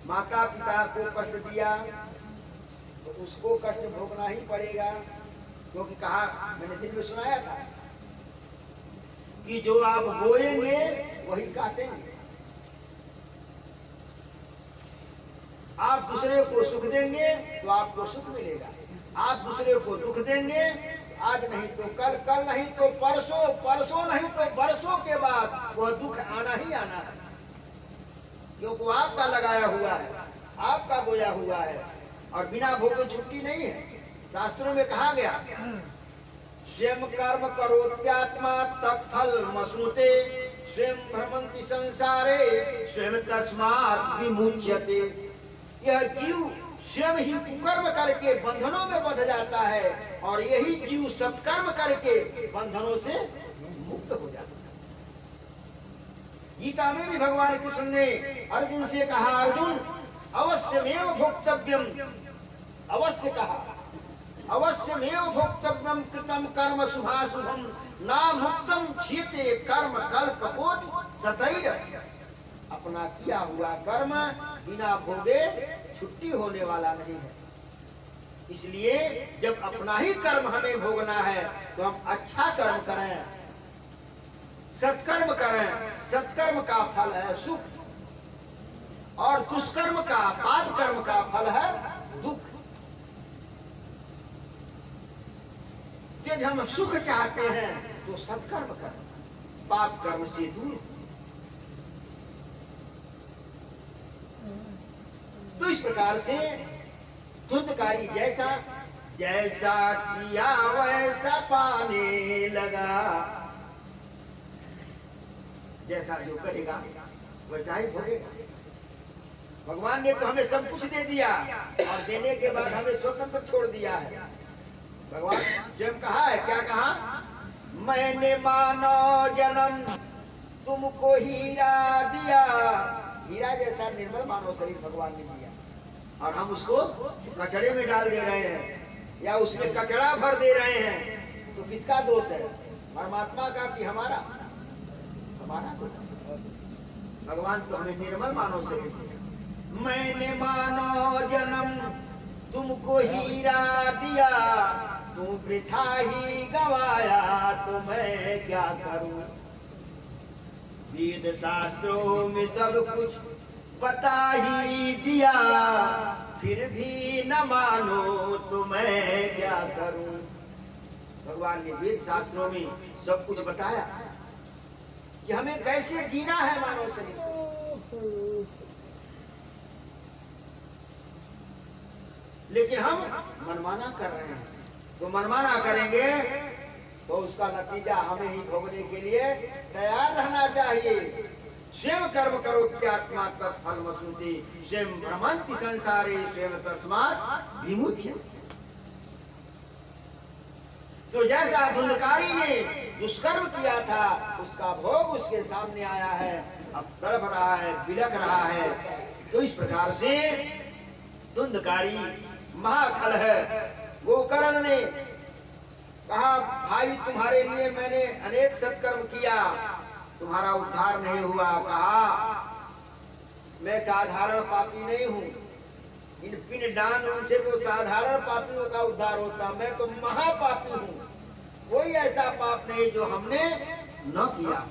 माता पिता को कष्ट दिया तो उसको कष्ट भोगना ही पड़ेगा, क्योंकि कहा मैंने दिन में सुनाया था कि जो आप बोएंगे वही काटेंगे। आप दूसरे को सुख देंगे तो आपको सुख मिलेगा, आप दूसरे को दुख देंगे आज नहीं तो कल, कल नहीं तो परसों, परसों नहीं तो बरसों के बाद वह दुख आना ही आना है, क्योंकि वो आपका लगाया हुआ है, आपका बोया हुआ है और बिना भोगे छुट्टी नहीं है। शास्त्रों में कहा गया, स्वयं कर्म करोत्यात्मा तत्फल मश्नुते, स्वयं भ्रमन्ति संसारे स्वयं तस्मात् विमुच्यते। यह जीव स्वयं ही कुकर्म करके बंधनों में बंध जाता है और यही जीव सत्कर्म करके बंधनों से मुक्त हो जाता है। गीता में भी भगवान कृष्ण ने अर्जुन से कहा, अर्जुन अवश्यमेव भोक्तव्यम, अवश्य कहा, अवश्यमेव भोक्तव्यम कृतम कर्म शुभाशुभम ना मुक्तम क्षीते कर्म कल्पकोटि सतैर। अपना किया हुआ कर्म बिना भोगे छुट्टी होने वाला नहीं है। इसलिए जब अपना ही कर्म हमें भोगना है तो हम अच्छा कर्म करें, सत्कर्म करें। सत्कर्म का फल है सुख और दुष्कर्म का, पाप कर्म का फल है दुख। यदि हम सुख चाहते हैं तो सत्कर्म करें, पाप कर्म से दूर। तो इस प्रकार से धुंधकारी जैसा जैसा किया वैसा पाने लगा, जैसा जो करेगा वैसा ही भोगेगा। भगवान ने तो हमें सब कुछ दे दिया और देने के बाद हमें स्वतंत्र छोड़ दिया है। भगवान स्वयं कहा है, क्या कहा, मैंने मानव जन्म तुमको हीरा दिया। हीरा जैसा निर्मल मानव शरीर भगवान ने दिया और हम उसको कचरे में डाल दे रहे हैं या उसमें कचरा भर दे रहे हैं, तो किसका दोष है, परमात्मा का कि हमारा? हमारा दोष। भगवान तो हमें निर्मल मानव शरीर दिया। मैंने मानव जन्म तुमको हीरा दिया, तुम वृथा ही गवाया, तो मैं क्या करूं। वेद शास्त्रों में सब कुछ बता ही दिया, फिर भी न मानो तो मैं क्या करूं। भगवान ने वेद शास्त्रों में सब कुछ बताया कि हमें कैसे जीना है मानव शरीर, लेकिन हम मनमाना कर रहे हैं। तो मनमाना करेंगे तो उसका नतीजा हमें ही भोगने के लिए तैयार रहना चाहिए। स्वयं कर्म करो त्यात्मा तत्फल मश्नुते, स्वयं भ्रमन्ति संसारे स्वयं तस्मात् विमुच्य। तो जैसा धुंधकारी ने दुष्कर्म किया था उसका भोग उसके सामने आया है, अब तड़प रहा है, बिलख रहा है। तो इस प्रकार से धुंधकारी महाखल है। गोकर्ण ने कहा, भाई तुम्हारे लिए मैंने अनेक सत्कर्म किया, तुम्हारा उद्धार नहीं हुआ। कहा, मैं साधारण पापी नहीं हूँ, इन पिंड दान उनसे तो साधारण पापियों का उद्धार होता, मैं तो महापापी हूँ। कोई ऐसा पाप नहीं जो हमने न किया।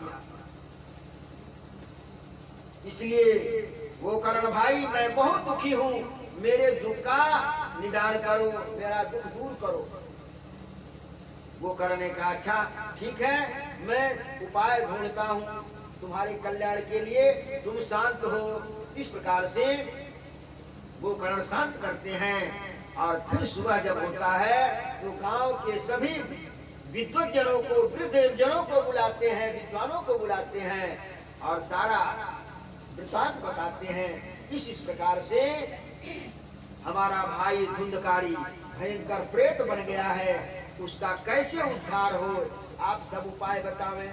इसलिए गोकर्ण भाई मैं बहुत दुखी हूँ, मेरे दुख का निदान करो, मेरा दुख दूर करो। गोकर्ण ने कहा, अच्छा ठीक है, मैं उपाय ढूंढता हूँ तुम्हारे कल्याण के लिए, तुम शांत हो। इस प्रकार से गोकर्ण शांत करते हैं और फिर सुबह जब होता है तो गांव के सभी विद्वत जनों को, वृद्ध जनों को बुलाते हैं, विद्वानों को बुलाते हैं और सारा वृत्तांत बताते हैं। इस प्रकार से हमारा भाई धुंधकारी भयंकर प्रेत बन गया है, उसका कैसे उद्धार हो, आप सब उपाय बतावें।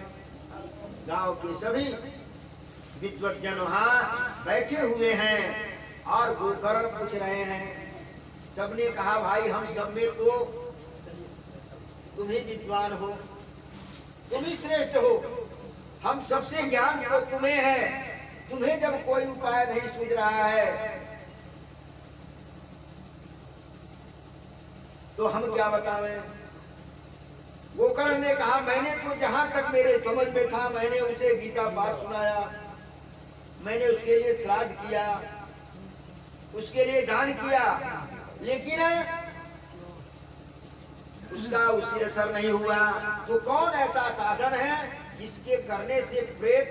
गांव के सभी विद्वत जन वहां बैठे हुए हैं और गोकर्ण पूछ रहे हैं। सबने कहा, भाई हम सब में तो तुम ही विद्वान हो, तुम ही श्रेष्ठ हो, हम सबसे ज्ञान तो तुम्हें है, तुम्हें जब कोई उपाय नहीं सूझ रहा है तो हम क्या बतावें। गोकर्ण ने कहा, मैंने तो जहां तक मेरे समझ में था मैंने उसे गीता पाठ सुनाया, मैंने उसके लिए श्राद्ध किया, उसके लिए दान किया, लेकिन उसका उससे असर नहीं हुआ, तो कौन ऐसा साधन है जिसके करने से प्रेत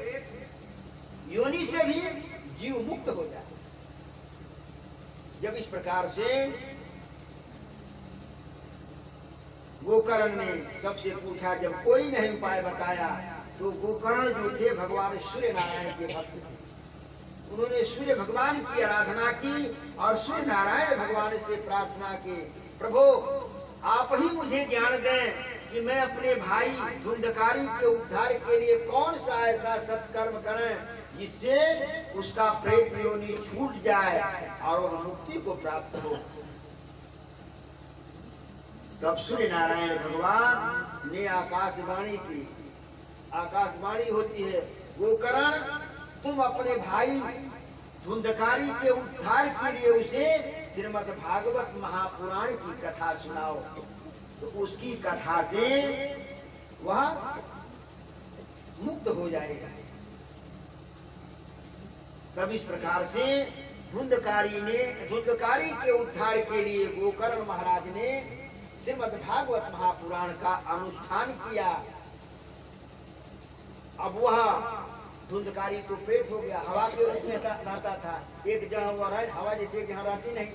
योनि से भी जीव मुक्त हो जाए। जब इस प्रकार से गोकर्ण ने सबसे पूछा, जब कोई नहीं उपाय बताया, तो गोकर्ण जो थे भगवान सूर्य नारायण के भक्त थे। उन्होंने सूर्य भगवान की आराधना की और सूर्य नारायण भगवान से प्रार्थना की, प्रभु आप ही मुझे ज्ञान दें कि मैं अपने भाई धुंधकारी के उद्धार के लिए कौन सा ऐसा सत्कर्म करें जिससे उसका प्रेत योनि छूट जाए और वह मुक्ति को प्राप्त हो। तब सूर्य नारायण भगवान ने आकाशवाणी की। आकाशवाणी होती है, गोकर्ण तुम अपने भाई धुंधकारी के उद्धार के लिए उसे श्रीमद् भागवत महापुराण की कथा सुनाओ, तो उसकी कथा से वह मुक्त हो जाएगा। तब इस प्रकार से धुंधकारी के उद्धार के लिए गोकर्ण महाराज ने श्रीमद् भागवत महापुराण का अनुष्ठान किया। अब वह धुंधकारी तो प्रेत हो गया, हवा के रूप में रहता था। एक जगह वो रहे, हवा जैसे यहाँ रहती नहीं,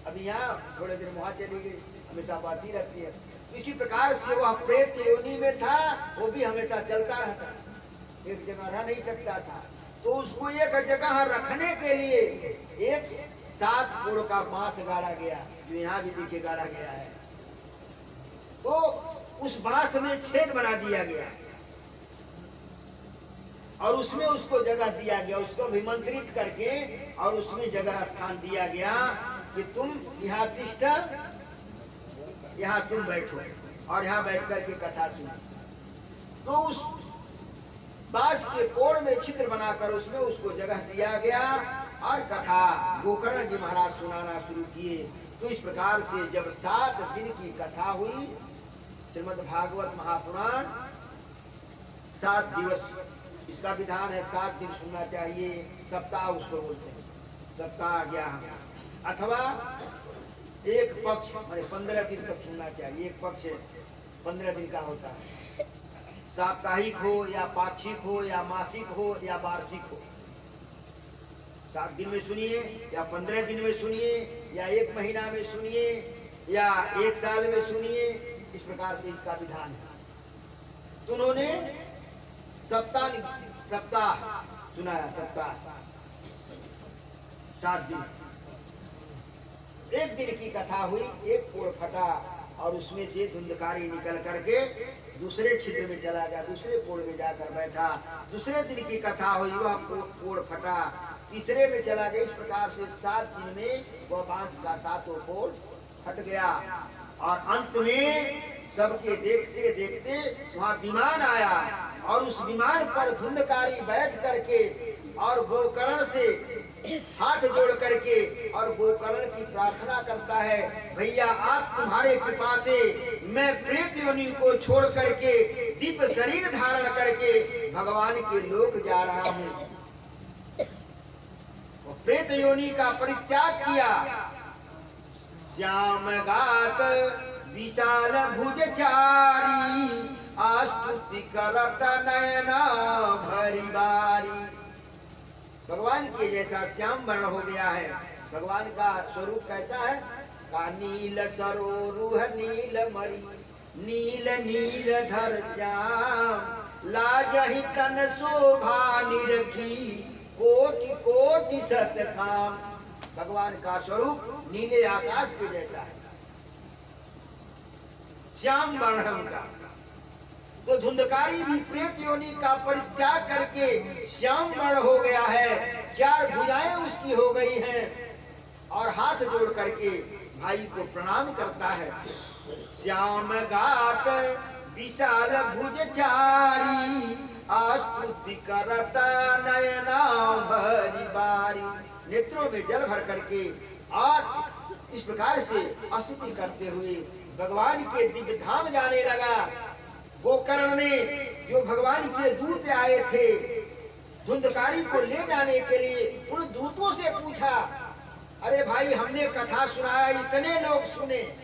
अभी यहाँ थोड़े देर वहां चली गई, हमेशा बाती रहती है। इसी प्रकार से वह प्रेत योनि में था, वो भी हमेशा चलता रहता, एक जगह रह नहीं सकता था। तो उसको एक जगह रखने के लिए एक 7 कोड़ का बांस गाड़ा गया, जो यहाँ भी देखिए गाड़ा गया है। तो उस बांस में छेद बना दिया गया और उसमें उसको जगह दिया गया, उसको अभिमंत्रित करके, और उसमें जगह स्थान दिया गया कि तुम यहाँ तिष्ठ, यहाँ तुम बैठो और यहाँ बैठ करके कथा सुनो। तो उस बांस के कोड़ में छिद्र बनाकर उसमें उसको जगह दिया गया और कथा गोकर्ण जी महाराज सुनाना शुरू किए। तो इस प्रकार से जब 7 दिन की कथा हुई, श्रीमद् भागवत महापुराण 7 दिवस, इसका विधान है 7 दिन सुनना चाहिए, सप्ताह उसको बोलते हैं, सप्ताह ज्ञान, अथवा एक पक्ष माने 15 दिन तक सुनना चाहिए। एक पक्ष 15 दिन का होता है, साप्ताहिक हो या पाक्षिक हो या मासिक हो या वार्षिक हो। 7 दिन में सुनिए या 15 दिन में सुनिए या 1 महीना में सुनिए या 1 साल में सुनिए, इस प्रकार से इसका विधान है। तो उन्होंने सप्ताह सुनाया, सप्ताह 7 दिन। 1 दिन की कथा हुई, एक कोड़ फटा और उसमें से धुंधकारी निकल करके दूसरे छिद्र में चला गया, दूसरे कोड़ में जाकर बैठा। दूसरे दिन की कथा हुई, वह कोड़ फटा, तीसरे में चला गया। इस प्रकार से 7 दिन में वह बांस का 7वां कोड़ फट गया और अंत में सबके देखते देखते वहां विमान आया और उस विमान पर धुंधकारी बैठ करके और गोकर्ण से हाथ जोड़ करके और गोकर्ण की प्रार्थना करता है, भैया आप तुम्हारे कृपा से मैं प्रेत योनि को छोड़ करके दिव्य शरीर धारण करके भगवान के लोक जा रहा हूँ। प्रेत योनि का परित्याग किया। श्याम गात विशाल भुज चारी, आस्तुति करत नयना भरी बारी। भगवान के जैसा श्याम वर्ण हो गया है। भगवान का स्वरूप कैसा है? का नील सरोरुह नील मणि, नील नील धर श्याम, लाजहि तन शोभा निरखी, कोटि कोटि सत काम। भगवान का स्वरूप नीले आकाश के जैसा है, श्याम वर्ण उनका। तो धुंधकारी भी प्रेत योनि का परित्याग करके श्याम वर्ण हो गया है, 4 भुजाएं उसकी हो गई हैं और हाथ जोड़ करके भाई को प्रणाम करता है। श्याम गात विशाल भुज चारी, आस्तुति करत नयना भरी बारी। नेत्रों में जल भर करके और इस प्रकार से स्तुति करते हुए भगवान के दिव्य धाम जाने लगा। गोकर्ण ने, जो भगवान के दूत आए थे धुंधकारी को ले जाने के लिए, उन दूतों से पूछा, अरे भाई हमने कथा सुनाया, इतने लोग सुने,